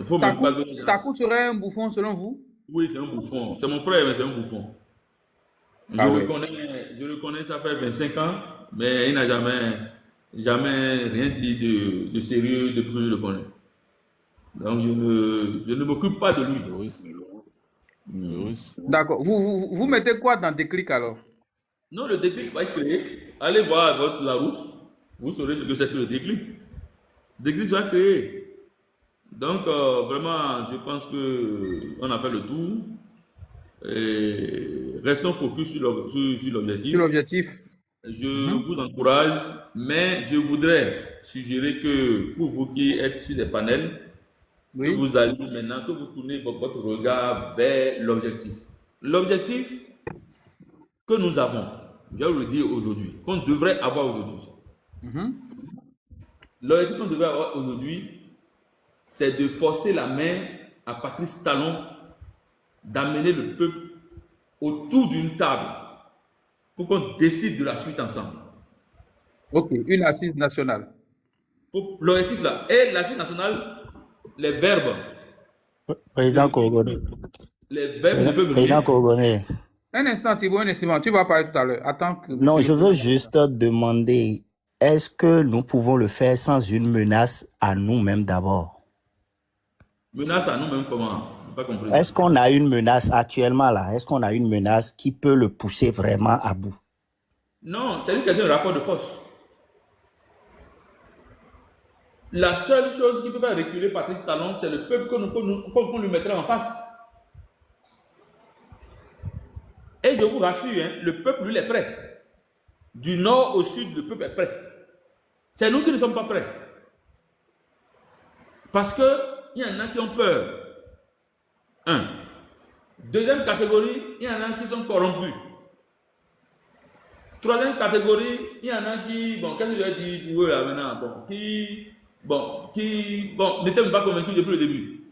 Faut même pas que... Takou serait un bouffon selon vous? Oui, c'est un bouffon. C'est mon frère, mais c'est un bouffon. Je le connais, ça fait 25 ans, mais il n'a jamais rien dit de sérieux depuis que je le connais. Donc, je ne m'occupe pas de lui. Le russe. D'accord. Vous mettez quoi dans déclic alors? Non, le déclic va être créé. Allez voir votre Larousse. Vous saurez ce que c'est que le déclic. Le déclic va être créé. Donc, vraiment, je pense qu'on a fait le tour. Et restons focus sur l'objectif. Sur l'objectif. Je vous encourage, mais je voudrais suggérer que pour vous qui êtes sur des panels, Oui. que vous allez maintenant, que vous tournez votre regard vers l'objectif. L'objectif que nous avons, je vais vous le dire aujourd'hui, qu'on devrait avoir aujourd'hui. L'objectif qu'on devrait avoir aujourd'hui, c'est de forcer la main à Patrice Talon d'amener le peuple autour d'une table pour qu'on décide de la suite ensemble. Ok, une assise nationale. L'objectif là, et l'assise nationale, les verbes. Président Kougoné. Les verbes ne peuvent Président rien. Kougoné. Un instant, Thibault, un instant. Tu vas parler tout à l'heure. Attends que... Non, je veux juste demander, est-ce que nous pouvons le faire sans une menace à nous-mêmes d'abord? Menace à nous-mêmes comment? Je n'ai pas compris. Est-ce qu'on a une menace actuellement là? Est-ce qu'on a une menace qui peut le pousser vraiment à bout? Non, c'est une question de rapport de force. La seule chose qui peut faire reculer Patrice Talon, c'est le peuple qu'on lui mettrait en face. Et je vous rassure, hein, le peuple, lui, est prêt. Du nord au sud, le peuple est prêt. C'est nous qui ne sommes pas prêts. Parce qu'il y en a qui ont peur. Un. Deuxième catégorie, il y en a qui sont corrompus. Troisième catégorie, il y en a qui, bon, qu'est-ce que je vais dire pour eux là maintenant, n'étaient même pas convaincus depuis le début.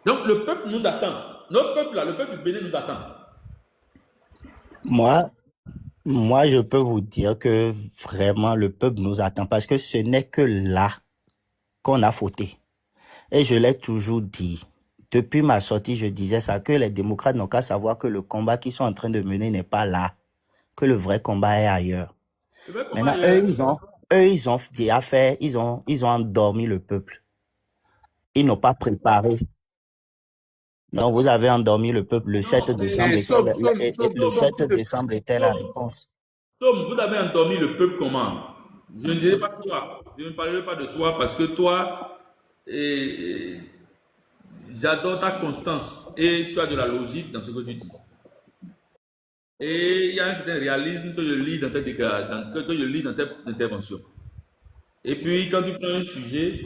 Donc le peuple nous attend. Notre peuple là, le peuple du Bénin nous attend. Moi, je peux vous dire que vraiment le peuple nous attend parce que ce n'est que là qu'on a fauté. Et je l'ai toujours dit. Depuis ma sortie, je disais ça, que les démocrates n'ont qu'à savoir que le combat qu'ils sont en train de mener n'est pas là, que le vrai combat est ailleurs. Maintenant, ils ont déjà fait, ils ont endormi le peuple. Ils n'ont pas préparé. Non, vous avez endormi le peuple. Le 7 décembre était la réponse. Tom, vous avez endormi le peuple comment? Je ne dirai pas toi. Je ne parlerai pas de toi parce que toi, j'adore ta constance et tu as de la logique dans ce que tu dis. Et il y a un certain réalisme que je lis dans tes interventions. Et puis, quand tu prends un sujet,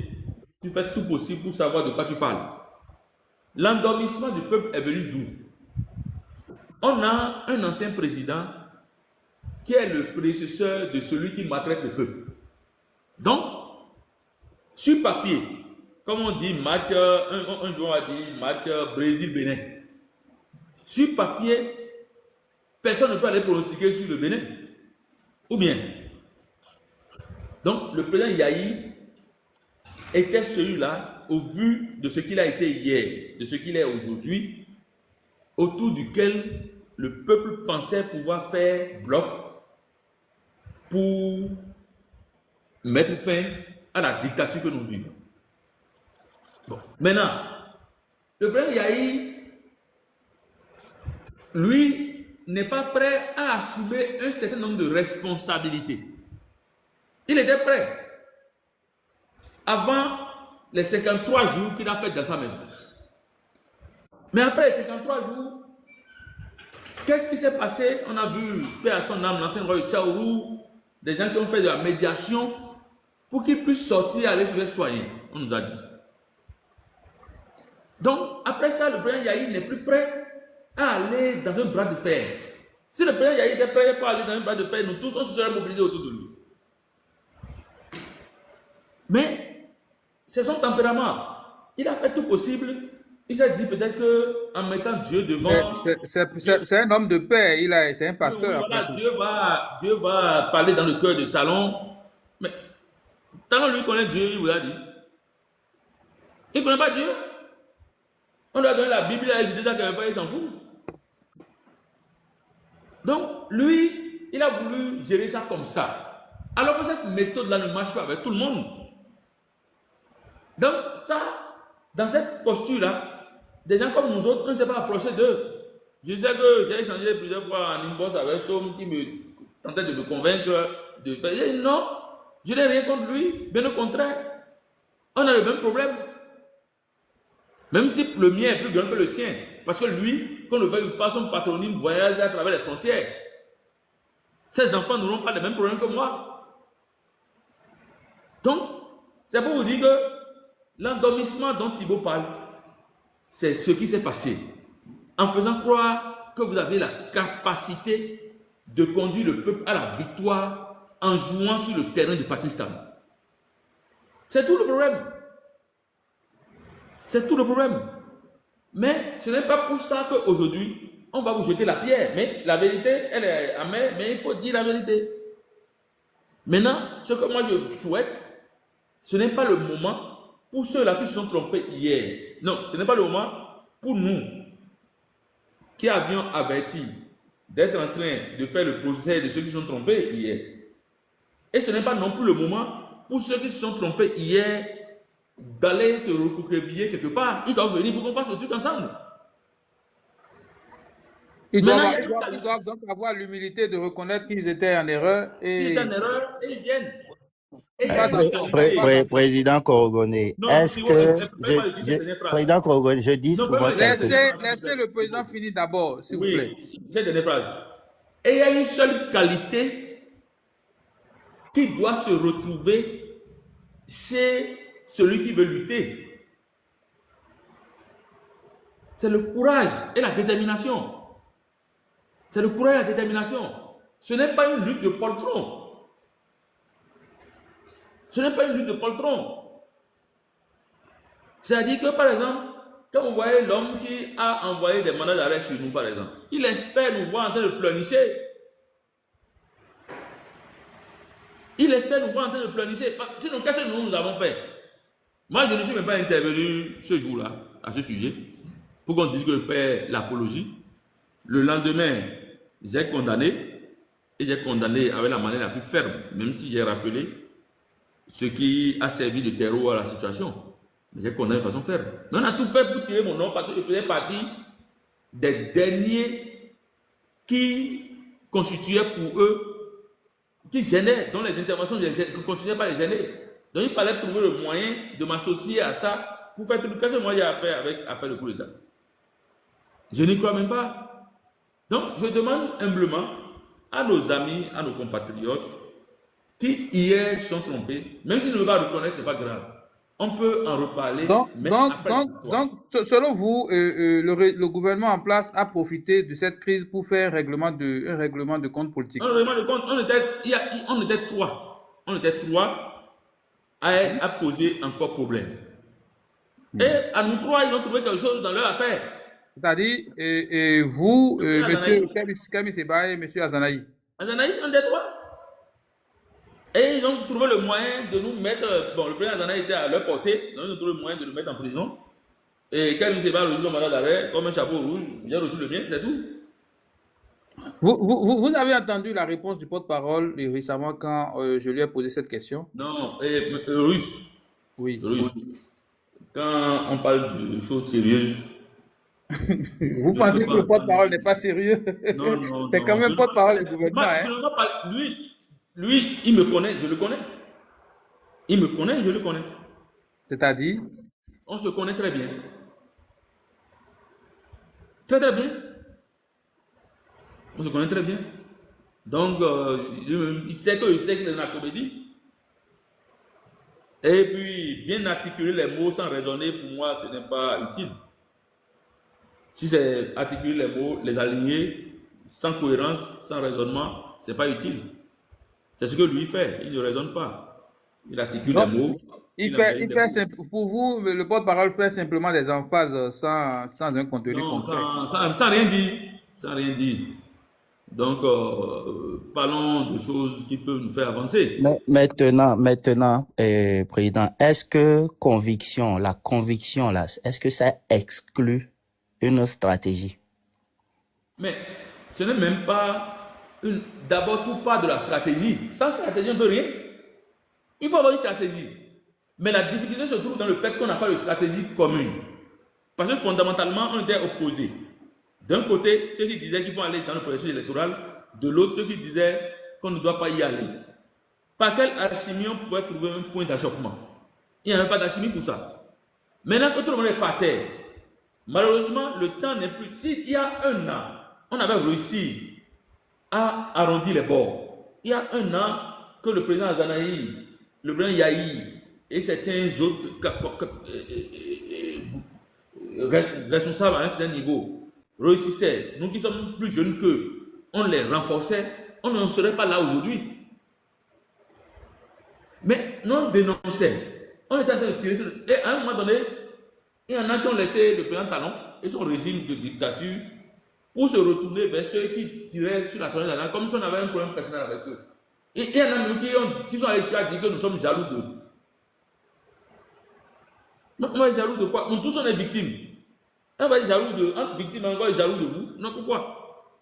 tu fais tout possible pour savoir de quoi tu parles. L'endormissement du peuple est venu d'où? On a un ancien président qui est le prédécesseur de celui qui maltraite le peuple. Donc, sur papier, comme on dit, match, un joueur a dit match Brésil-Bénin. Sur papier, personne ne peut aller pronostiquer sur le Bénin. Ou bien. Donc, le président Yahi était celui-là, au vu de ce qu'il a été hier, de ce qu'il est aujourd'hui, autour duquel le peuple pensait pouvoir faire bloc pour mettre fin à la dictature que nous vivons. Bon. Maintenant, le président Yahi, lui, n'est pas prêt à assumer un certain nombre de responsabilités. Il était prêt avant les 53 jours qu'il a fait dans sa maison. Mais après les 53 jours, qu'est-ce qui s'est passé? On a vu, paix à son âme, l'ancien roi Tchaourou, des gens qui ont fait de la médiation pour qu'il puisse sortir et aller se faire soigner, on nous a dit. Donc, après ça, le président Yahi n'est plus prêt à aller dans un bras de fer. Si le président Yahi était prêt à aller dans un bras de fer, nous tous, on se serait mobilisés autour de lui. Mais, c'est son tempérament. Il a fait tout possible. Il s'est dit peut-être qu'en mettant Dieu devant... C'est un homme de paix, c'est un pasteur. Oui, voilà, Dieu va parler dans le cœur de Talon. Mais Talon, lui, connaît Dieu, il vous a dit. Il ne connaît pas Dieu. On lui a donné la Bible, il a dit ça quelque part, il s'en fout. Donc, lui, il a voulu gérer ça comme ça. Alors que cette méthode-là ne marche pas avec tout le monde. Donc, ça, dans cette posture-là, des gens comme nous autres, on ne s'est pas approché d'eux. Je sais que j'ai échangé plusieurs fois en inbox avec Somme qui me tentait de me convaincre de faire. Non, je n'ai rien contre lui, bien au contraire. On a le même problème. Même si le mien est plus grand que le sien. Parce que lui, qu'on le veuille ou pas, son patronyme voyage à travers les frontières. Ses enfants n'auront pas les mêmes problèmes que moi. Donc, c'est pour vous dire que l'endormissement dont Thibaut parle, c'est ce qui s'est passé. En faisant croire que vous avez la capacité de conduire le peuple à la victoire en jouant sur le terrain du Pakistan. C'est tout le problème. C'est tout le problème. Mais ce n'est pas pour ça qu'aujourd'hui, on va vous jeter la pierre. Mais la vérité, elle est amère, mais il faut dire la vérité. Maintenant, ce que moi je souhaite, ce n'est pas le moment pour ceux-là qui se sont trompés hier. Non, ce n'est pas le moment pour nous qui avions averti d'être en train de faire le procès de ceux qui se sont trompés hier. Et ce n'est pas non plus le moment pour ceux qui se sont trompés hier d'aller se recroqueviller quelque part. Ils doivent venir pour qu'on fasse le truc ensemble. Ils doivent donc avoir l'humilité de reconnaître qu'ils étaient en erreur. Ils étaient en erreur et ils viennent. Président Korogoné, est-ce que... Président Korogoné, je dis souvent quelque chose. Laissez le président finir d'abord, s'il vous plaît. Cette dernière phrase. Et il y a une seule qualité qui doit se retrouver chez celui qui veut lutter. C'est le courage et la détermination. C'est le courage et la détermination. Ce n'est pas une lutte de poltron. Ce n'est pas une lutte de poltron. C'est-à-dire que, par exemple, quand vous voyez l'homme qui a envoyé des mandats d'arrêt chez nous, par exemple, il espère nous voir en train de pleurnicher. Il espère nous voir en train de pleurnicher. Sinon, qu'est-ce que nous avons fait? Moi, je ne suis même pas intervenu ce jour-là, à ce sujet, pour qu'on dise que je fais l'apologie. Le lendemain, j'ai condamné, et j'ai condamné avec la manière la plus ferme, même si j'ai rappelé ce qui a servi de terreau à la situation. Mais j'ai condamné de façon ferme. Mais on a tout fait pour tirer mon nom parce que je faisais partie des derniers qui constituaient pour eux, qui gênaient, dont les interventions ne continuaient pas à les gêner. Donc il fallait trouver le moyen de m'associer à ça pour faire tout le cas. C'est moi qui ai fait le coup d'État. Je n'y crois même pas. Donc je demande humblement à nos amis, à nos compatriotes, qui hier sont trompés, même s'ils ne veulent pas reconnaître, ce n'est pas grave. On peut en reparler. Donc, selon vous, le gouvernement en place a profité de cette crise pour faire un règlement de compte politique. Un règlement de compte, on était trois. On était trois à poser encore problème. Et à nous trois, ils ont trouvé quelque chose dans leur affaire. C'est-à-dire, vous, Le président monsieur Azanaï, Kami Seba et monsieur Azanaï. Azanaï, on des trois. Et ils ont trouvé le moyen de nous mettre. Bon, le président Azanaï était à leur portée, donc ils ont trouvé le moyen de nous mettre en prison. Et quand M. Seba a reçu son mandat d'arrêt, comme un chapeau rouge, il a reçu le mien, c'est tout. Vous avez entendu la réponse du porte-parole récemment quand je lui ai posé cette question? Non, russe. Oui. Russe. Quand on parle de choses sérieuses, Vous pensez que le porte-parole n'est pas sérieux? non, non, C'est quand non. même porte-parole du gouvernement. Moi, je ne veux pas parler. Lui, il me connaît, je le connais. Il me connaît, je le connais. C'est-à-dire? On se connaît très bien. Très, très bien. On se connaît très bien. Donc, il sait qu'il est dans la comédie. Et puis, bien articuler les mots sans raisonner, pour moi, ce n'est pas utile. Si c'est articuler les mots, les aligner, sans cohérence, sans raisonnement, ce n'est pas utile. C'est ce que lui fait. Il ne raisonne pas. Il articule les mots. Pour vous, le porte-parole fait simplement des emphases sans un contenu concret. Sans rien dire. Sans rien dire. Donc, parlons de choses qui peuvent nous faire avancer. Maintenant, Président, est-ce que la conviction là, est-ce que ça exclut une stratégie? Mais ce n'est même pas d'abord tout part de la stratégie. Sans stratégie, on ne peut rien. Il faut avoir une stratégie. Mais la difficulté se trouve dans le fait qu'on n'a pas de stratégie commune. Parce que fondamentalement, on était opposés. D'un côté, ceux qui disaient qu'il faut aller dans le processus électoral, de l'autre, ceux qui disaient qu'on ne doit pas y aller. Par quelle alchimie on pouvait trouver un point d'achoppement? Il n'y avait pas d'alchimie pour ça. Maintenant que tout le monde est par terre, malheureusement, le temps n'est plus. S'il y a un an, on avait réussi à arrondir les bords. Il y a un an que le président Azanaï, le président Yahi et certains autres responsables à un certain niveau réussissaient, nous qui sommes plus jeunes qu'eux, on les renforçait, on n'en serait pas là aujourd'hui. Mais nous on dénonçait, on était en train de tirer sur le... Et à un moment donné, il y en a qui ont laissé le président Talon et son régime de dictature pour se retourner vers ceux qui tiraient sur la tournée d'Anna comme si on avait un problème personnel avec eux. Et il y en a même qui sont allés dire que nous sommes jaloux d'eux. Non, on va être jaloux de quoi? Nous tous on est victimes. On va être jaloux entre victimes, on va être jaloux de vous. Non, pourquoi?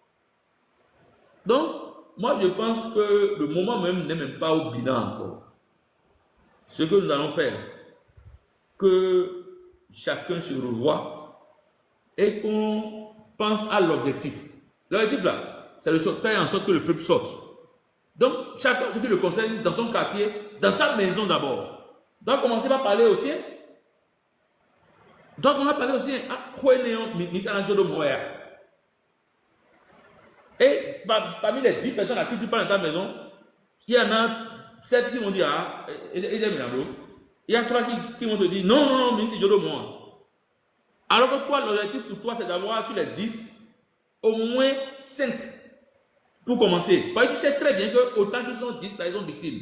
Donc, moi je pense que le moment même n'est même pas au bilan encore. Ce que nous allons faire, que chacun se revoie et qu'on pense à l'objectif. L'objectif là, c'est de faire en sorte que le peuple sorte. Donc, chacun, ce qui le concerne, dans son quartier, dans sa maison d'abord, doit commencer par parler au sien. Donc, on a parlé aussi à Michelangelo Moya. Et parmi les 10 personnes à qui tu parles dans ta maison, il y en a 7 qui vont dire ah, il y a 3 qui vont te dire non, non, non, mais c'est Jodo moi. Alors que toi, l'objectif pour toi, c'est d'avoir sur les 10, au moins 5 pour commencer. Parce que tu sais très bien que autant qu'ils sont 10, là, ils sont victimes.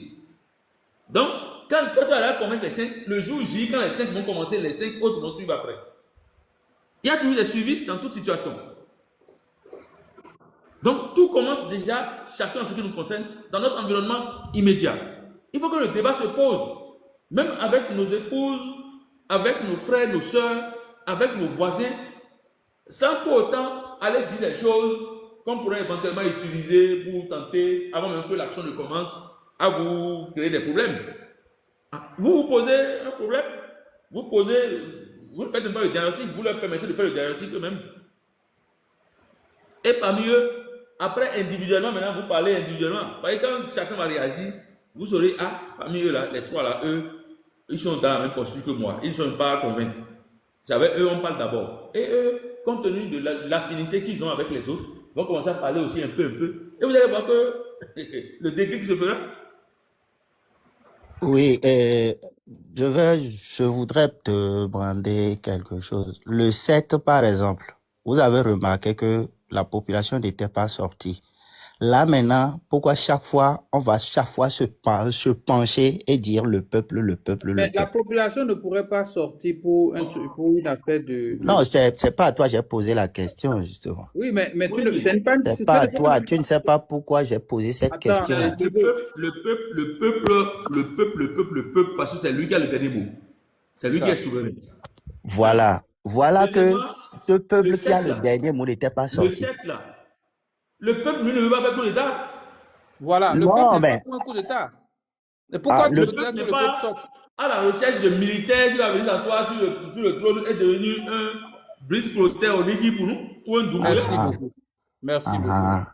Donc, quand toi, tu vas convaincre les 5, le jour J, quand les 5 vont commencer, les 5 autres vont suivre après. Il y a toujours des suivistes dans toute situation. Donc, tout commence déjà, chacun en ce qui nous concerne, dans notre environnement immédiat. Il faut que le débat se pose, même avec nos épouses, avec nos frères, nos soeurs, avec nos voisins, sans pour autant aller dire des choses qu'on pourrait éventuellement utiliser pour tenter, avant même que l'action ne commence, à vous créer des problèmes. Vous vous posez un problème, vous ne faites pas le diagnostic, vous leur permettez de faire le diagnostic eux-mêmes. Et parmi eux, après individuellement, maintenant vous parlez individuellement. Parce que quand chacun va réagir, vous saurez, ah, parmi eux là, les 3 là, eux, ils sont dans la même posture que moi, ils ne sont pas convaincus. C'est avec eux on parle d'abord. Et eux, compte tenu de l'affinité qu'ils ont avec les autres, vont commencer à parler aussi un peu. Et vous allez voir que le déclic se fera. Oui, je voudrais te brander quelque chose. Le 7, par exemple, vous avez remarqué que la population n'était pas sortie. Là maintenant, pourquoi chaque fois, on va chaque fois se pencher et dire le peuple, le peuple, le Mais la peuple. population ne pourrait pas sortir pour, pour une affaire Non, c'est pas à toi que j'ai posé la question, justement. Oui, mais tu Oui, ne, ce n'est pas C'est ce pas à n'est pas toi. Tu ne sais pas pourquoi j'ai posé cette Attends, question. Le peuple, parce que c'est lui qui a le dernier mot. C'est lui qui est ça. souverain. Voilà. Voilà que Deuxièmement, ce le peuple qui a siècle le là, dernier mot n'était pas le sorti. siècle là, le peuple, lui, ne veut pas faire coup d'État. Voilà, le peuple Non, n'est pas mais pour un coup d'État. Et ah, pourquoi tu Le voudrais peuple que n'est le peuple pas sorte? à la recherche de militaires qui va venir s'asseoir sur le trône et devenir un Brice Clotaire au Ligi pour nous, ou un Doumbouya. Merci ah, beaucoup. Merci ah, beaucoup. ah.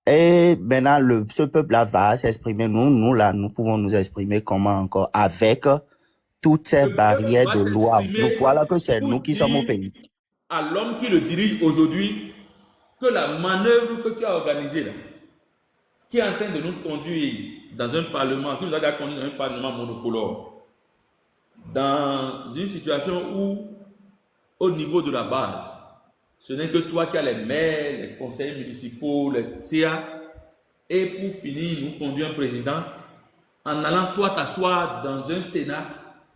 Et maintenant, ce peuple-là va s'exprimer. Nous, là, nous pouvons nous exprimer comment encore avec toutes ces Le peuple barrières va de loi. Nous s'exprimer voilà que c'est pour nous qui sommes au dire pays. à l'homme qui le dirige aujourd'hui que la manœuvre que tu as organisée là, qui est en train de nous conduire dans un parlement, qui nous a conduit dans un parlement monopolaire, dans une situation où, au niveau de la base, ce n'est que toi qui as les maires, les conseils municipaux, les CA, et pour finir, nous conduire un président en allant toi t'asseoir dans un Sénat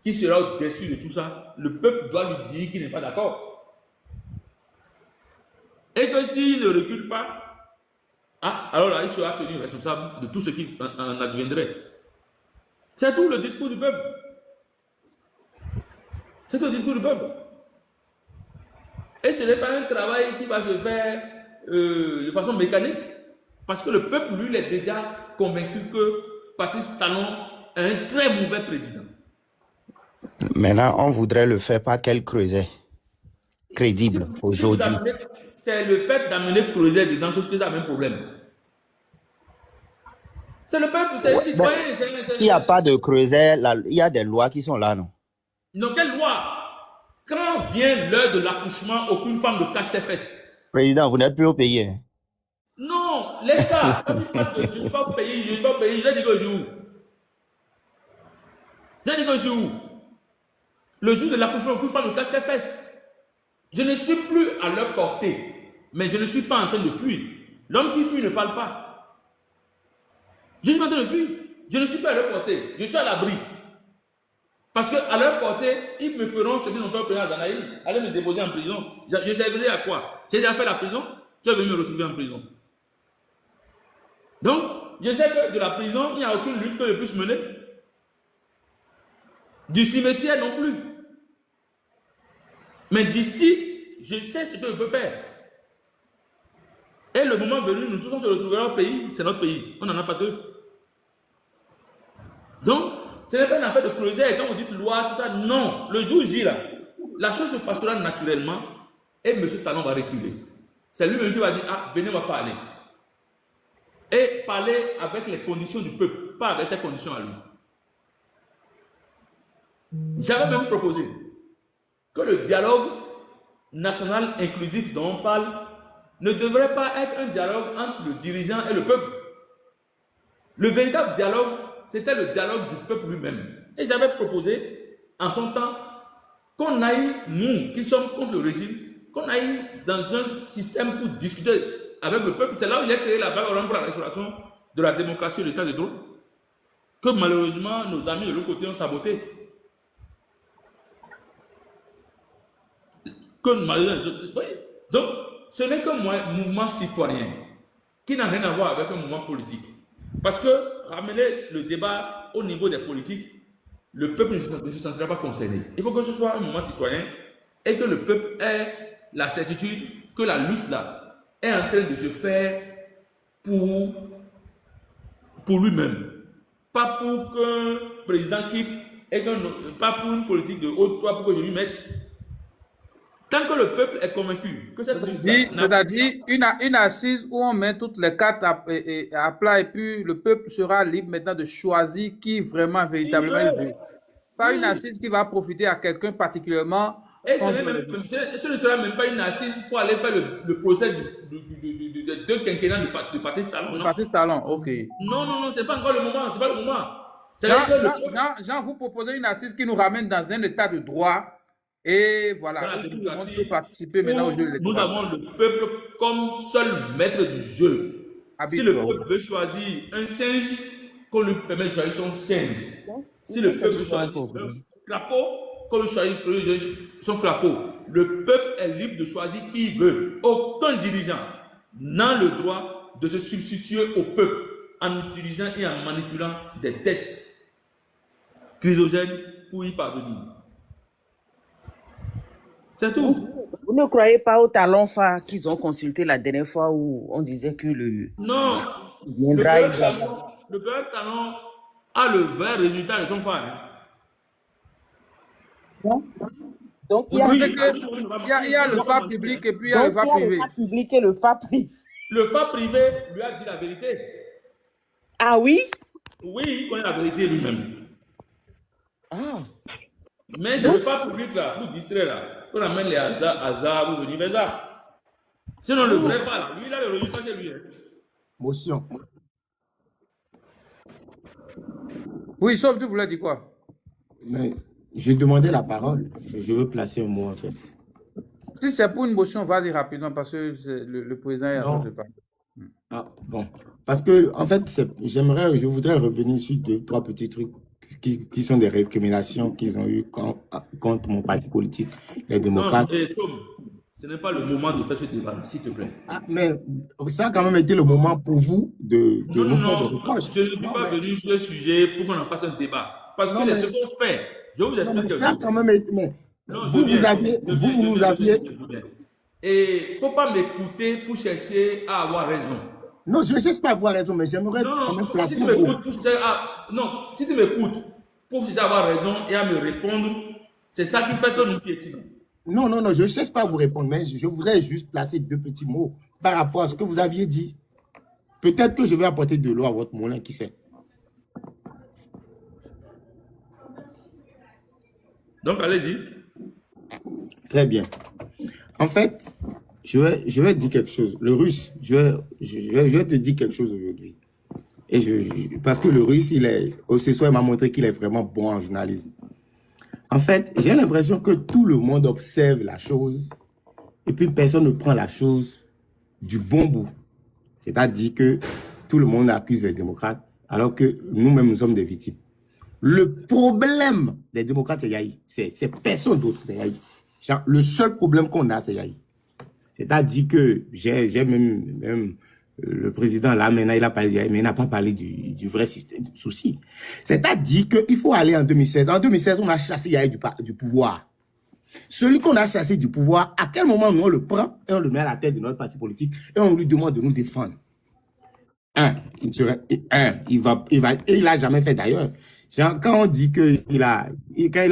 qui sera au-dessus de tout ça. Le peuple doit lui dire qu'il n'est pas d'accord. Et que s'il ne recule pas, alors là, il sera tenu responsable de tout ce qui en adviendrait. C'est tout le discours du peuple. C'est tout le discours du peuple. Et ce n'est pas un travail qui va se faire de façon mécanique. Parce que le peuple, lui, il est déjà convaincu que Patrice Talon est un très mauvais président. Maintenant, on voudrait le faire par quel creuset crédible aujourd'hui. C'est le fait d'amener Creuset dedans que tu as un problème. C'est le peuple, c'est les citoyens. S'il n'y a pas de creuset, il y a des lois qui sont là, non? Non, quelle loi? Quand vient l'heure de l'accouchement, aucune femme ne cache ses fesses. Président, vous n'êtes plus au pays. Hein? Non, laisse ça. Quand tu parles de je ne suis pas au pays, je ne suis pas au pays, j'ai dit que je suis où? J'ai dit que je suis où? Le jour de l'accouchement, aucune femme ne cache ses fesses. Je ne suis plus à leur portée, mais je ne suis pas en train de fuir. L'homme qui fuit ne parle pas. Je suis en train de fuir. Je ne suis pas à leur portée. Je suis à l'abri. Parce qu'à leur portée, ils me feront ce qu'ils ont fait au président Zanaï. Allez me déposer en prison. Je servirai à quoi? J'ai déjà fait la prison. Tu vas venir me retrouver en prison. Donc, je sais que de la prison, il n'y a aucune lutte que je puisse mener. Du cimetière non plus. Mais d'ici, je sais ce que je peux faire. Et le moment venu, nous tous on se retrouverons au pays. C'est notre pays. On n'en a pas deux. Donc, ce n'est pas une affaire de creuser. Et quand vous dites loi, tout ça, non. Le jour J, là, la chose se passera naturellement et M. Talon va reculer. C'est lui-même qui va dire, venez, on va parler. Et parler avec les conditions du peuple, pas avec ses conditions à lui. J'avais même proposé que le dialogue national inclusif dont on parle ne devrait pas être un dialogue entre le dirigeant et le peuple. Le véritable dialogue, c'était le dialogue du peuple lui-même. Et j'avais proposé, en son temps, qu'on aille, nous qui sommes contre le régime, qu'on aille dans un système pour discuter avec le peuple. C'est là où il a créé la balle pour la restauration de la démocratie et de l'état de droit, que malheureusement nos amis de l'autre côté ont saboté. Donc, ce n'est qu'un mouvement citoyen qui n'a rien à voir avec un mouvement politique. Parce que ramener le débat au niveau des politiques, le peuple ne se sentira pas concerné. Il faut que ce soit un mouvement citoyen et que le peuple ait la certitude que la lutte là est en train de se faire pour lui-même. Pas pour qu'un président quitte et pas pour une politique de haute toi pour que je lui mette. Tant que le peuple est convaincu que cette lutte... C'est-à-dire une assise où on met toutes les cartes à plat et puis le peuple sera libre maintenant de choisir qui vraiment, véritablement il veut. Pas une assise qui va profiter à quelqu'un particulièrement. Et ce ne sera même pas une assise pour aller faire le procès de deux quinquennats de Patrice Talon. Patrice Talon, ok. Non, c'est pas encore le moment, c'est pas le moment. Jean, vous proposez une assise qui nous ramène dans un état de droit. Et voilà, tout le monde peut participer maintenant au jeu électoral. Nous avons le peuple comme seul maître du jeu. Si le peuple veut choisir un singe, qu'on lui permet de choisir son singe. Si le peuple veut choisir un crapaud, qu'on lui choisisse son crapaud. Le peuple est libre de choisir qui il veut. Aucun dirigeant n'a le droit de se substituer au peuple en utilisant et en manipulant des tests chrysogènes pour y parvenir. C'est tout. Vous ne croyez pas au talon phare qu'ils ont consulté la dernière fois où on disait que le... Non. viendra Le père Talon a le vrai résultat de son phare. Donc, il y a le phare public et puis il y a le phare privé. Le phare public et le phare privé. Le phare privé lui a dit la vérité. Ah oui? Oui, il connaît la vérité lui-même. Ah. Mais c'est le phare public là, pour distraire là, qu'on amène les hasards pour venir vers ça. Sinon, le vrai phare là, lui, il a le résultat de lui. Motion. Oui, sauf tu voulais dire quoi? Mais je demandais la parole. Je veux placer un mot en fait. Si c'est pour une motion, vas-y rapidement parce que le président est en train de parler. Ah, bon. Parce que, en fait, je voudrais revenir sur 2-3 petits trucs qui sont des récriminations qu'ils ont eues contre mon parti politique, les démocrates. Non, ce n'est pas le moment de faire ce débat, s'il te plaît. Ah, mais ça a quand même été le moment pour vous de nous faire des reproches. Je ne suis pas venu sur le sujet pour qu'on en fasse un débat. Parce que c'est ce qu'on fait. Je vous explique. Ça a quand même été... Mais vous nous aviez... Et il ne faut pas m'écouter pour chercher à avoir raison. Non, je ne cherche pas à avoir raison, mais j'aimerais quand même placer si tu m'écoutes pour chercher à avoir raison et à me répondre, c'est ça qui fait que nous piétinons. Non, je ne cherche pas à vous répondre, mais je voudrais juste placer 2 petits mots par rapport à ce que vous aviez dit. Peut-être que je vais apporter de l'eau à votre moulin, qui sait. Donc, allez-y. Très bien. En fait, je vais dire quelque chose. Le russe, je vais te dire quelque chose aujourd'hui. Et parce que le russe, ce soir, il m'a montré qu'il est vraiment bon en journalisme. En fait, j'ai l'impression que tout le monde observe la chose et puis personne ne prend la chose du bon bout. C'est-à-dire que tout le monde accuse les démocrates alors que nous-mêmes, nous sommes des victimes. Le problème des démocrates, c'est Yahi. C'est personne d'autre, c'est Yahi. Le seul problème qu'on a, c'est Yahi. C'est-à-dire que j'ai même le président là, maintenant, il a parlé, mais il n'a pas parlé du vrai système, du souci. C'est-à-dire qu'il faut aller en 2016. En 2016, on a chassé Yahi du pouvoir. Celui qu'on a chassé du pouvoir, à quel moment nous on le prend et on le met à la tête de notre parti politique et on lui demande de nous défendre? Il a jamais fait d'ailleurs. Quand on dit quand il a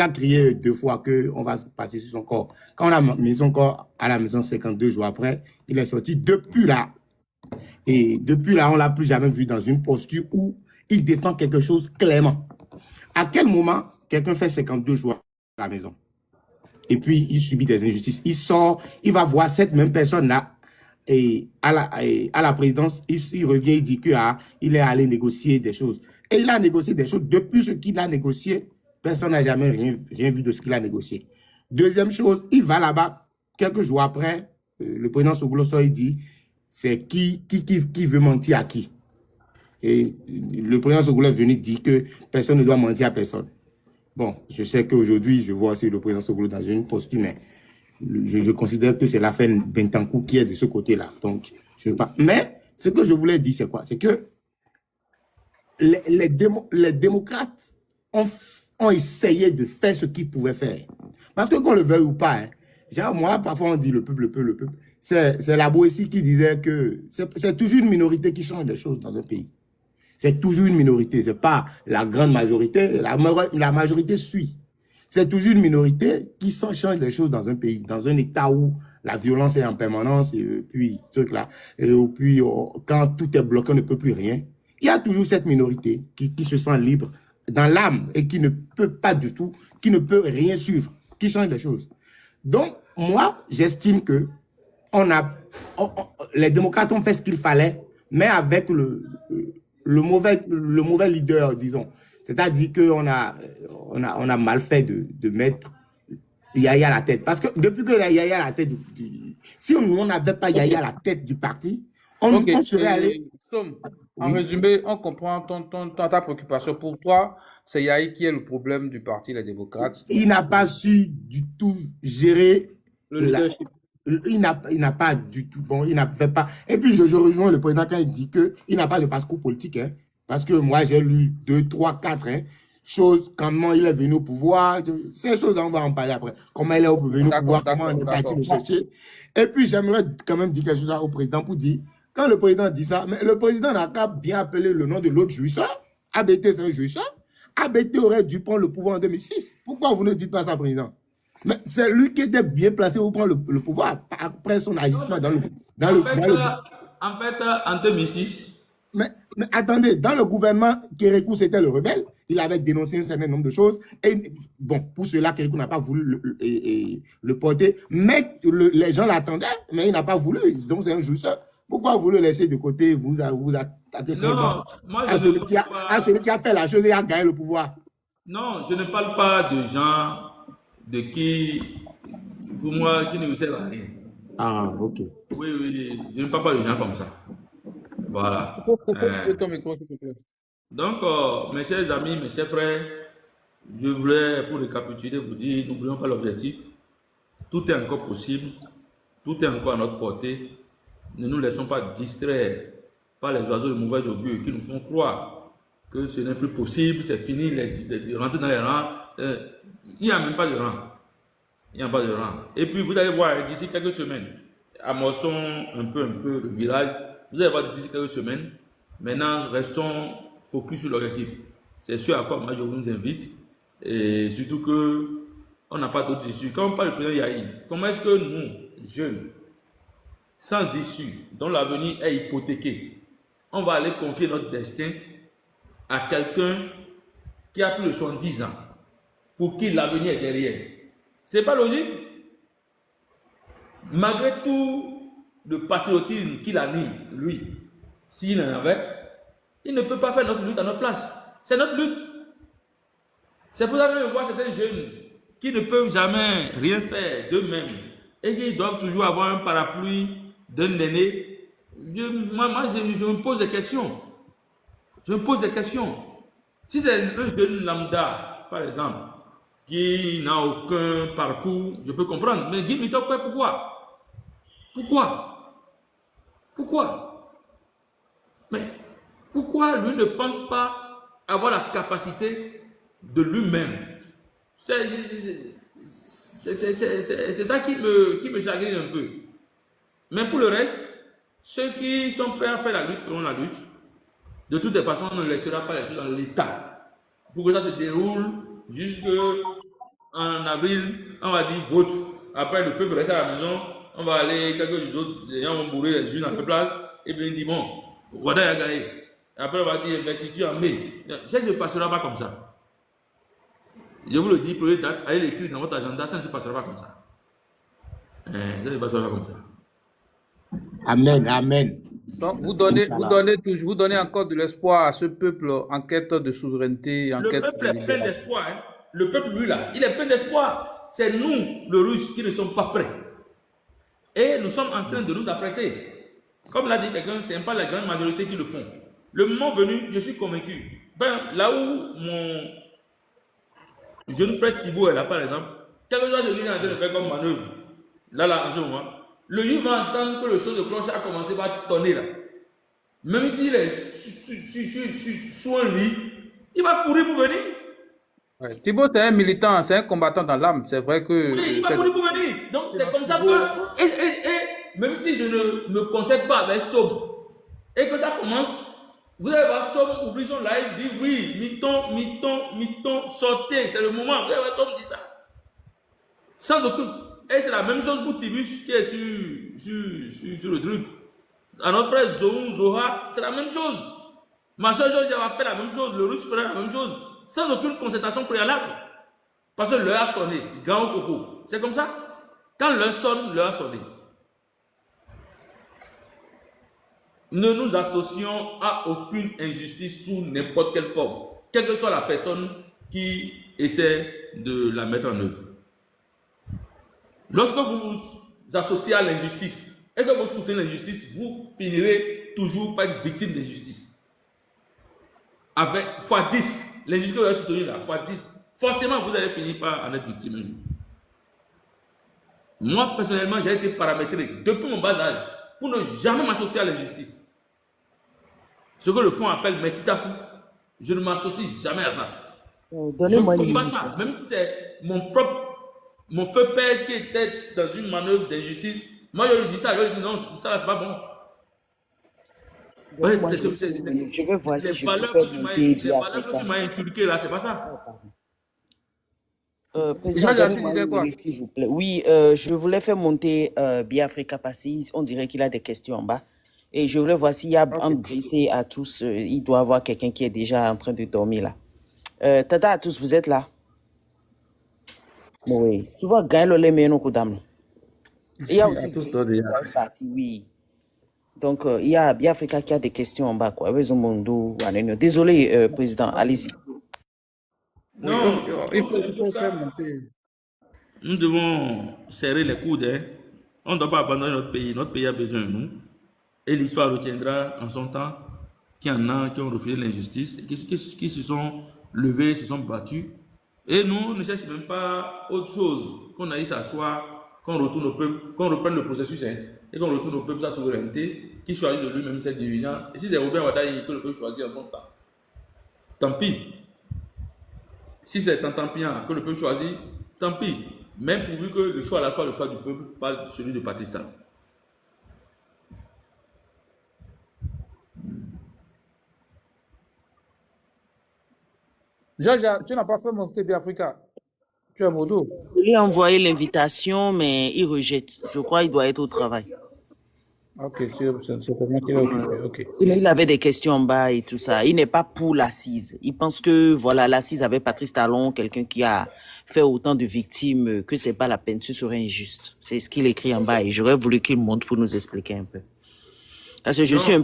crié 2 fois qu'on va se passer sur son corps, quand on a mis son corps à la maison 52 jours après, il est sorti depuis là. Et depuis là, on l'a plus jamais vu dans une posture où il défend quelque chose clairement. À quel moment quelqu'un fait 52 jours à la maison? Et puis, il subit des injustices. Il sort, il va voir cette même personne-là et à la présidence, il revient, il dit qu'il est allé négocier des choses. Et il a négocié des choses. Depuis ce qu'il a négocié, personne n'a jamais rien vu de ce qu'il a négocié. Deuxième chose, il va là-bas, quelques jours après, le président Soglo il dit, c'est qui veut mentir à qui. Et le président Soglo est venu dire que personne ne doit mentir à personne. Bon, je sais qu'aujourd'hui, je vois aussi le président Soglo dans une posture, mais je considère que c'est l'affaire Bentancur qui est de ce côté-là. Donc, je ne veux pas. Mais ce que je voulais dire, c'est quoi? C'est que les démocrates ont essayé de faire ce qu'ils pouvaient faire. Parce que qu'on le veuille ou pas, hein, genre moi, parfois on dit le peuple. C'est la Boétie qui disait que c'est toujours une minorité qui change les choses dans un pays. C'est toujours une minorité, c'est pas la grande majorité. La majorité suit. C'est toujours une minorité qui change les choses dans un pays, dans un État où la violence est en permanence, et puis, quand tout est bloqué, on ne peut plus rien. Il y a toujours cette minorité qui se sent libre dans l'âme et qui ne peut pas du tout, qui ne peut rien suivre, qui change les choses. Donc, moi, j'estime que les démocrates ont fait ce qu'il fallait, mais avec le mauvais leader, disons. C'est-à-dire qu'on a mal fait de mettre Yaya à la tête. Parce que depuis que Yaya à la tête si on n'avait pas Yaya à la tête du parti, Ok, On serait allé. et Somme, en Oui. résumé, on comprend ta préoccupation. Pour toi, c'est Yahi qui est le problème du parti Les Démocrates. Il n'a pas su du tout gérer Le la, leadership. il n'a pas du tout, bon, il n'a fait pas. Et puis, je rejoins le président quand il dit qu'il n'a pas de parcours politique, hein, parce que moi, j'ai lu 2, 3, 4 choses, comment il est venu au pouvoir. Ces choses, on va en parler après. Comment il est venu au pouvoir, comment on est parti le chercher. Et puis, j'aimerais quand même dire quelque chose au président pour dire, quand le président dit ça, mais le président n'a qu'à bien appeler le nom de l'autre jouisseur. ABT, c'est un jouisseur. ABT aurait dû prendre le pouvoir en 2006. Pourquoi vous ne dites pas ça, président? Mais c'est lui qui était bien placé pour prendre le pouvoir après son agissement En fait, en 2006. Mais attendez, dans le gouvernement, Kérékou, c'était le rebelle. Il avait dénoncé un certain nombre de choses. Et bon, pour cela, Kérékou n'a pas voulu le porter. Mais les gens l'attendaient, mais il n'a pas voulu. Donc, c'est un jouisseur. Pourquoi vous le laissez de côté, vous attaquez seulement à celui qui a fait la chose et a gagné le pouvoir? Non, je ne parle pas de gens de qui, pour moi, qui ne me servent à rien. Ah, ok. Oui, je ne parle pas de gens comme ça. Voilà. Donc, mes chers amis, mes chers frères, je voulais, pour récapituler, vous dire, n'oublions pas l'objectif. Tout est encore possible. Tout est encore à notre portée. Ne nous laissons pas distraire par les oiseaux de mauvais augure qui nous font croire que ce n'est plus possible, c'est fini, de rentrer dans les rangs. Il n'y a même pas de rang. Il n'y a pas de rang. Et puis, vous allez voir, d'ici quelques semaines, amorçons un peu le virage. Vous allez voir d'ici quelques semaines. Maintenant, restons focus sur l'objectif. C'est sûr à quoi moi je vous invite. Et surtout que on n'a pas d'autres issues. Quand on parle du président Yahi, comment est-ce que nous, jeunes, sans issue, dont l'avenir est hypothéqué, on va aller confier notre destin à quelqu'un qui a plus de 70 ans, pour qui l'avenir est derrière? C'est pas logique. Malgré tout le patriotisme qu'il anime, lui, s'il en avait, il ne peut pas faire notre lutte à notre place. C'est notre lutte. C'est pour ça que je vois certains jeunes qui ne peuvent jamais rien faire d'eux-mêmes et qui doivent toujours avoir un parapluie d'un aîné. Je me pose des questions. Je me pose des questions. Si c'est un jeune lambda, par exemple, qui n'a aucun parcours, je peux comprendre. Mais dis-moi pourquoi? Pourquoi? Mais pourquoi lui ne pense pas avoir la capacité de lui-même? C'est ça qui me chagrine un peu. Mais pour le reste, ceux qui sont prêts à faire la lutte feront la lutte. De toutes les façons, on ne laissera pas les choses dans l'état. Pour que ça se déroule jusqu'en avril, on va dire vote. Après, le peuple reste à la maison. On va aller, quelques autres, les gens vont bourrer les unes dans la place. Et puis, ils disent, bon, Wada a gagné. Après, on va dire investiture en mai. Ça ne se passera pas comme ça. Je vous le dis, pour les dates, allez l'écrire dans votre agenda, ça ne se passera pas comme ça. Ça ne se passera pas comme ça. Amen, amen. Donc, vous donnez encore de l'espoir à ce peuple en quête de souveraineté. Le peuple est plein d'espoir. Hein. Le peuple, lui, là, il est plein d'espoir. C'est nous, le Russe, qui ne sommes pas prêts. Et nous sommes en train de nous apprêter. Comme l'a dit quelqu'un, ce n'est pas la grande majorité qui le font. Le moment venu, je suis convaincu. Ben, là où mon jeune frère Thibault est là, par exemple, quelque chose qu'il est en train de faire comme manœuvre, là, en ce moment, le Yu va entendre que le son de cloche a commencé à tonner là. Même s'il est sous un lit, il va courir pour venir. Ouais. Thibault, c'est un militant, c'est un combattant dans l'âme. C'est vrai que. Oui, il va courir pour venir. Donc, c'est comme ça que. Et même si je ne me concède pas avec Somme, et que ça commence, vous allez voir Somme ouvrir son live, dire oui, Miton, sortez, c'est le moment. Vous allez voir Somme dire ça. Sans aucun. Et c'est la même chose pour Tibus qui est sur le truc. À notre frère Zoha, c'est la même chose. Ma soeur Georgia va faire la même chose, le Russe fera la même chose, sans aucune concertation préalable. Parce que l'heure a sonné, grand coco. C'est comme ça. Quand l'heure sonne, l'heure a sonné. Ne nous associons à aucune injustice sous n'importe quelle forme, quelle que soit la personne qui essaie de la mettre en œuvre. Lorsque vous vous associez à l'injustice, et que vous soutenez l'injustice, vous finirez toujours par être victime d'injustice. Avec x10, l'injustice que vous avez soutenue là, x10, forcément vous allez finir par en être victime un jour. Moi, personnellement, j'ai été paramétré depuis mon bas âge pour ne jamais m'associer à l'injustice. Ce que le fond appelle métitafou, je ne m'associe jamais à ça. Je Donnez-moi une combats minute. ça, même si c'est mon feu père qui était dans une manœuvre d'injustice. Moi, je lui dis ça, je lui dis non, ça là, c'est pas bon. Ouais, Donnez-moi juste une minute. Je vais voir si les je peux valeurs faire que tu m'as monter inculquées Biafrica. là, c'est pas ça. Président, Georgia, tu donnez-moi disais une quoi? minute, s'il vous plaît. Oui, je voulais faire monter Biafrica parce qu'on dirait qu'il a des questions en bas. Et je voulais voir s'il y a Ok. entre Brice à tous, il doit y avoir quelqu'un qui est déjà en train de dormir là. Tata à tous, vous êtes là? Oui. Souvent, gagne le mais non, Koudam. Il y a À aussi tous, Brice toi, qui déjà. est parti, oui. Donc, il y a Biafrica qui a des questions en bas, quoi. Désolé, Président, allez-y. Oui, Non, il c'est faut pour faire ça. monter. Nous devons serrer les coudes. Hein. On ne doit pas abandonner notre pays. Notre pays a besoin de nous. Et l'histoire retiendra en son temps qu'il y en a qui ont refusé l'injustice, et qui se sont levés, se sont battus. Et nous ne cherchons même pas autre chose qu'on aille s'asseoir, qu'on retourne au peuple, qu'on reprenne le processus hein, et qu'on retourne au peuple sa souveraineté, qui choisit de lui-même ses dirigeants. Et si c'est Robert Wadaï que le peuple choisit en bon temps, tant pis. Si c'est Tantampian que le peuple choisit, tant pis. Même pourvu que le choix là soit le choix du peuple, pas celui de Patrice Talon. Georgia, tu n'as pas fait monter Biafrica. Tu es modo. Je lui ai envoyé l'invitation, mais il rejette. Je crois qu'il doit être au travail. Ok, c'est pour moi qu'il est occupé. Ok. Il avait des questions en bas et tout ça. Il n'est pas pour l'assise. Il pense que, voilà, l'assise avec Patrice Talon, quelqu'un qui a fait autant de victimes, que c'est pas la peine, ce serait injuste. C'est ce qu'il écrit en bas et j'aurais voulu qu'il monte pour nous expliquer un peu. Parce que je suis un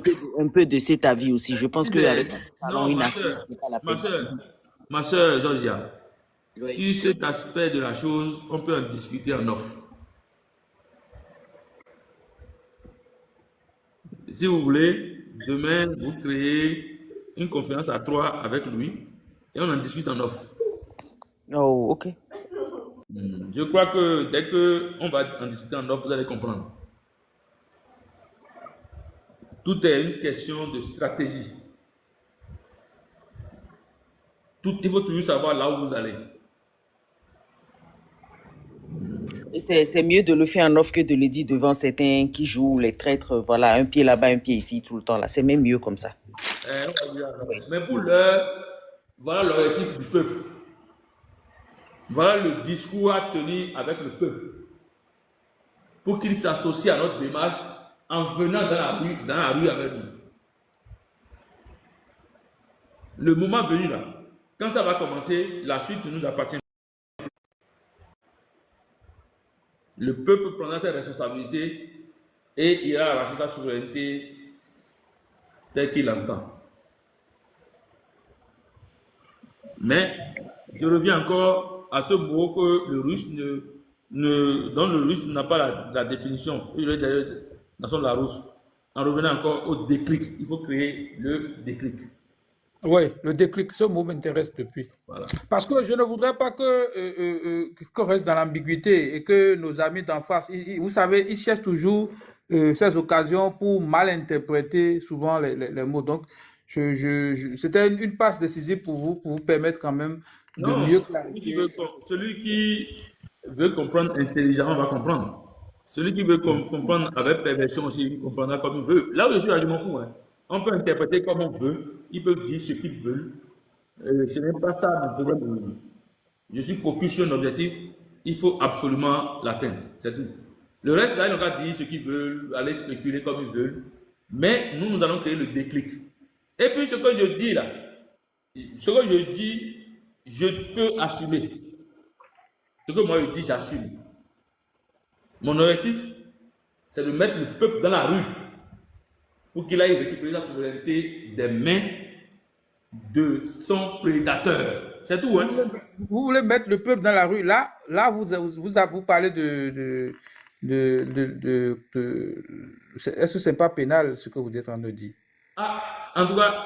peu de cet avis aussi. Je pense qu'avec Patrice Talon, Non, une ma assise, soeur, c'est pas la peine. ma soeur Georgia, Oui. sur cet aspect de la chose, on peut en discuter en off. Si vous voulez, demain, vous créez une conférence à 3 avec lui et on en discute en off. Oh, ok. Je crois que dès qu'on va en discuter en off, vous allez comprendre. Tout est une question de stratégie. Il faut toujours savoir là où vous allez. C'est mieux de le faire en off que de le dire devant certains qui jouent les traîtres. Voilà, un pied là-bas, un pied ici, tout le temps là. C'est même mieux comme ça. Mais pour l'heure, voilà l'objectif du peuple. Voilà le discours à tenir avec le peuple. Pour qu'il s'associe à notre démarche en venant dans la rue avec nous. Le moment venu là, quand ça va commencer, la suite ne nous appartient. Le peuple prendra ses responsabilités et ira arracher sa souveraineté telle qu'il l'entend. Mais je reviens encore à ce mot que le russe dont le russe n'a pas la définition. Il est d'ailleurs dans son Larousse. En revenant encore au déclic, il faut créer le déclic. Oui, le déclic, ce mot m'intéresse depuis. Voilà. Parce que je ne voudrais pas qu'on reste dans l'ambiguïté et que nos amis d'en face, vous savez, ils cherchent toujours ces occasions pour mal interpréter souvent les mots. Donc, c'était une passe décisive pour vous permettre quand même de mieux clarifier. Celui qui veut comprendre intelligemment va comprendre. Celui qui veut comprendre avec perversion aussi, il comprendra comme il veut. Là où je suis, je m'en fous. Hein. On peut interpréter comme on veut, ils peuvent dire ce qu'ils veulent. Ce n'est pas ça le problème aujourd'hui. Je suis focus sur un objectif, il faut absolument l'atteindre, c'est tout. Le reste, là, ils n'ont qu'à dire ce qu'ils veulent, aller spéculer comme ils veulent, mais nous allons créer le déclic. Et puis ce que je dis là, ce que je dis, je peux assumer. Ce que moi je dis, j'assume. Mon objectif, c'est de mettre le peuple dans la rue pour qu'il aille récupérer sa souveraineté des mains de son prédateur. C'est tout, hein? Vous voulez mettre le peuple dans la rue. Là vous parlez de Est-ce que c'est pas pénal ce que vous êtes en train de dire? Ah, en tout cas,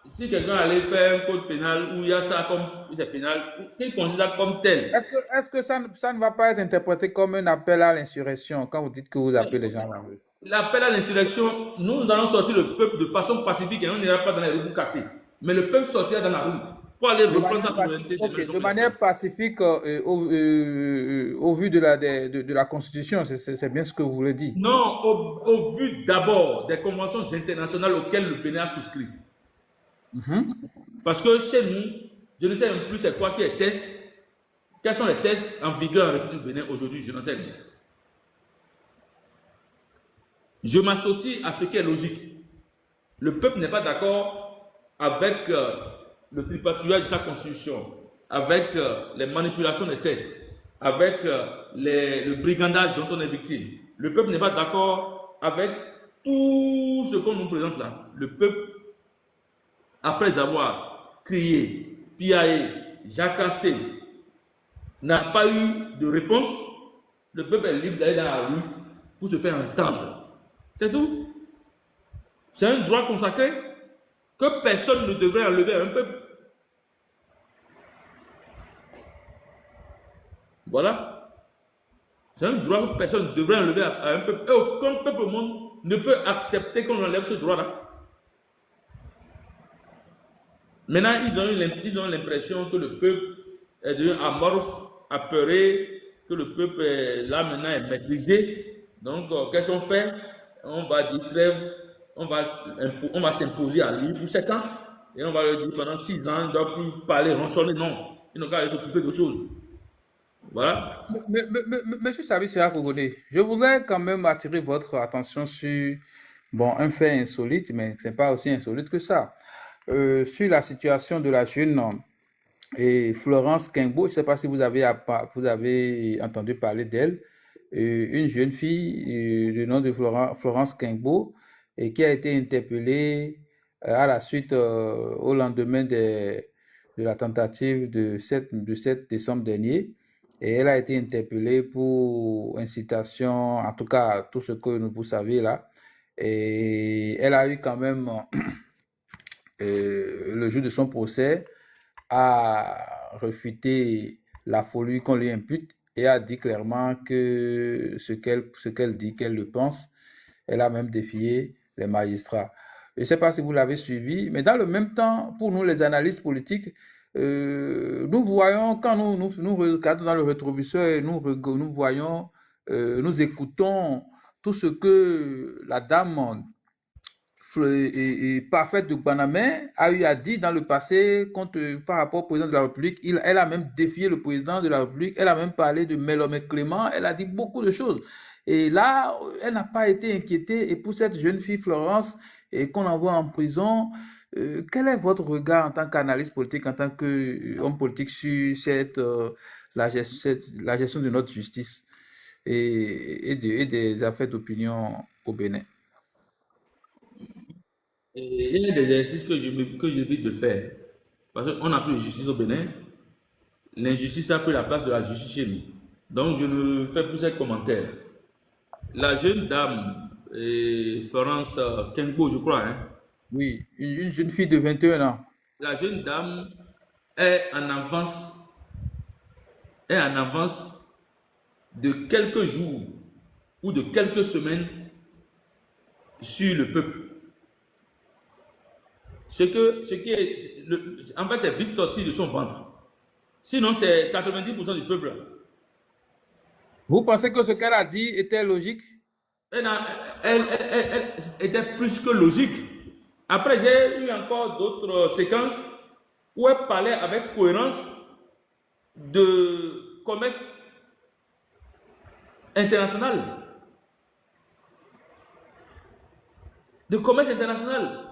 si quelqu'un allait faire un code pénal où il y a ça comme c'est pénal, qu'il considère comme tel. Est-ce que ça ne va pas être interprété comme un appel à l'insurrection quand vous dites que vous appelez les gens à la rue? L'appel à l'insurrection, nous allons sortir le peuple de façon pacifique et on n'ira pas dans les rues pour casser. Mais le peuple sortira dans la rue pour aller reprendre sa souveraineté. De manière pacifique, au vu de la Constitution, c'est bien ce que vous voulez dire. Non, au vu d'abord des conventions internationales auxquelles le Bénin a souscrit. Parce que chez nous, je ne sais même plus c'est quoi qui est test. Quels sont les tests en vigueur en République du Bénin aujourd'hui? Je n'en sais rien. Je m'associe à ce qui est logique. Le peuple n'est pas d'accord avec le tripatouillage de sa constitution, avec les manipulations des tests, avec le brigandage dont on est victime. Le peuple n'est pas d'accord avec tout ce qu'on nous présente là. Le peuple, après avoir crié, piaillé, jacassé, n'a pas eu de réponse. Le peuple est libre d'aller dans la rue pour se faire entendre. C'est tout. C'est un droit consacré que personne ne devrait enlever à un peuple. Voilà. C'est un droit que personne ne devrait enlever à un peuple. Et aucun peuple au monde ne peut accepter qu'on enlève ce droit-là. Maintenant, ils ont l'impression que le peuple est devenu amorphe, apeuré, que le peuple est, là maintenant est maîtrisé. Donc, qu'est-ce qu'on fait? On va dire trêve, on va s'imposer à lui pour 7 ans. Et on va lui dire pendant 6 ans, il ne doit plus parler, ronchonner. Non, il n'a qu'à aller s'occuper de choses. Voilà. Monsieur Sabi Kougoné, je voudrais quand même attirer votre attention sur un fait insolite, mais ce n'est pas aussi insolite que ça. Sur la situation de la jeune Florence Kingbo. Je ne sais pas si vous avez entendu parler d'elle. Une jeune fille du nom de Florence Kingbo et qui a été interpellée à la suite au lendemain de la tentative du 7 décembre dernier. Et elle a été interpellée pour incitation, en tout cas tout ce que vous savez là. Et elle a eu quand même, le jour de son procès, a réfuté la folie qu'on lui impute et a dit clairement que ce qu'elle dit, qu'elle le pense. Elle a même défié les magistrats. Je ne sais pas si vous l'avez suivi, mais dans le même temps, pour nous, les analystes politiques, nous voyons, quand nous regardons dans le rétroviseur et nous voyons, nous écoutons tout ce que la dame parfaite de Guanamé a eu à dire dans le passé par rapport au président de la République. Elle a même défié le président de la République. Elle a même parlé de Mélomé Clément. Elle a dit beaucoup de choses. Et là, elle n'a pas été inquiétée. Et pour cette jeune fille, Florence, qu'on envoie en prison, quel est votre regard en tant qu'analyste politique, en tant qu'homme politique sur la gestion de notre justice et des affaires d'opinion au Bénin? Et il y a des exercices que j'évite de faire. Parce qu'on n'a plus de justice au Bénin. L'injustice a pris la place de la justice chez nous. Donc je ne fais plus ces commentaires. La jeune dame, Florence Kingbo, je crois. Oui, une jeune fille de 21 ans. La jeune dame est en avance de quelques jours ou de quelques semaines sur le peuple. En fait, c'est vite sorti de son ventre. Sinon, c'est 90% du peuple. Vous pensez que ce qu'elle a dit était logique? Elle était plus que logique. Après, j'ai eu encore d'autres séquences où elle parlait avec cohérence de commerce international. De commerce international.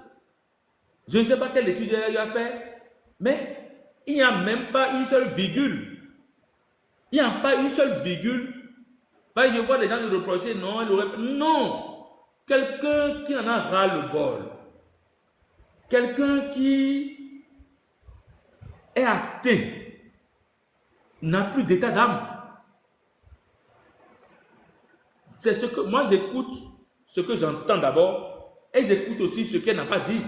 Je ne sais pas quelle étude elle a fait, mais il n'y a même pas une seule virgule. Il n'y a pas une seule virgule. Je vois les gens nous reprocher, non, elle aurait... Non! Quelqu'un qui en a ras le bol. Quelqu'un qui est atteint. N'a plus d'état d'âme. c'est ce que moi j'écoute, ce que j'entends d'abord, et j'écoute aussi ce qu'elle n'a pas dit.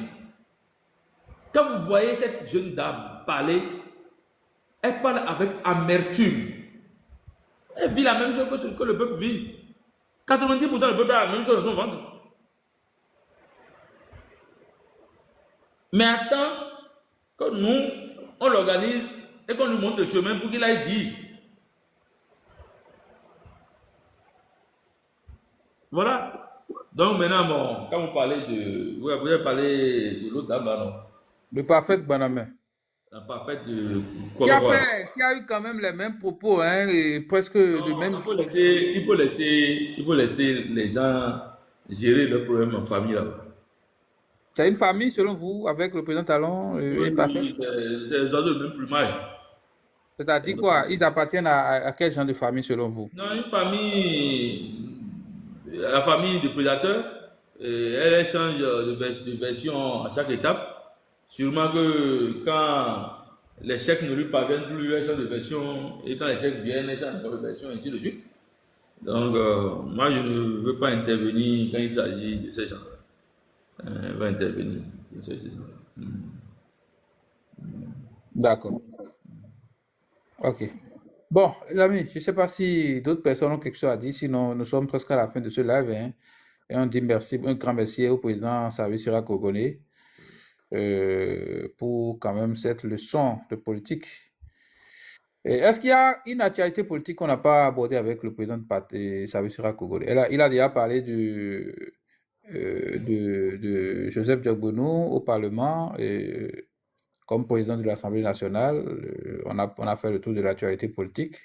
Quand vous voyez cette jeune dame parler, elle parle avec amertume. Elle vit la même chose que ce que le peuple vit. 90% du peuple a la même chose dans son ventre. Mais attends que nous, on l'organise et qu'on lui montre le chemin pour qu'il aille dire. Voilà. Donc maintenant, bon, quand vous parlez de... Vous avez parlé de l'autre dame, là, non? Le parfait Banamé. La parfaite de Qui a Colorado. qui a eu quand même les mêmes propos, hein, et presque le même. Il faut laisser les gens gérer leurs problèmes en famille là-bas. C'est une famille, selon vous, avec le président Talon et parfait. Oui, c'est les autres le même plumage. C'est-à-dire quoi? Ils appartiennent à quel genre de famille, selon vous? Non, une famille, la famille du prédateur, elle change de version à chaque étape. Sûrement que quand les chèques ne lui parviennent plus, elle change de version. Et quand les chèques viennent, elle change encore de version, et ainsi de suite. Donc, moi, je ne veux pas intervenir quand il s'agit de ces gens-là. Elle va intervenir. Ces gens-là. D'accord. Ok. Bon, les amis, je ne sais pas si d'autres personnes ont quelque chose à dire, sinon nous sommes presque à la fin de ce live, hein, et on dit merci, un grand merci au président Savisera Congolais pour quand même cette leçon de politique. Est-ce qu'il y a une actualité politique qu'on n'a pas abordée avec le président de Savisera Congolais? Il a déjà parlé de Joseph Diabono au Parlement comme président de l'Assemblée nationale. On a fait le tour de l'actualité politique.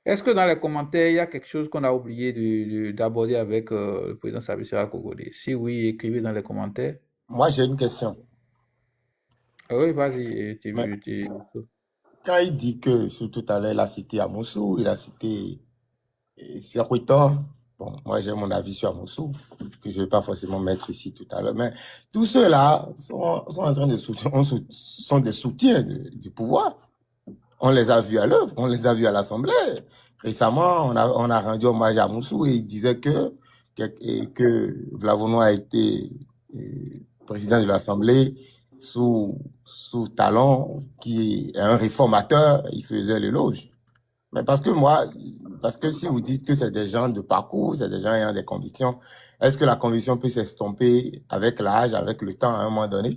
Est-ce que dans les commentaires, il y a quelque chose qu'on a oublié d'aborder avec le président Savisera Congolais? Si oui, écrivez dans les commentaires. Moi, j'ai une question. Oui, vas-y. Mais quand il dit que, tout à l'heure, il a cité Amoussou, il a cité Seruitor. Bon, moi, j'ai mon avis sur Amoussou, que je ne vais pas forcément mettre ici tout à l'heure. Mais tous ceux-là sont en train de sont des soutiens du pouvoir. On les a vus à l'œuvre, on les a vus à l'Assemblée. Récemment, on a rendu hommage à Amoussou et il disait que Vlavono a été président de l'Assemblée sous Talon, qui est un réformateur, il faisait l'éloge. Mais parce que si vous dites que c'est des gens de parcours, c'est des gens ayant des convictions, est-ce que la conviction peut s'estomper avec l'âge, avec le temps à un moment donné?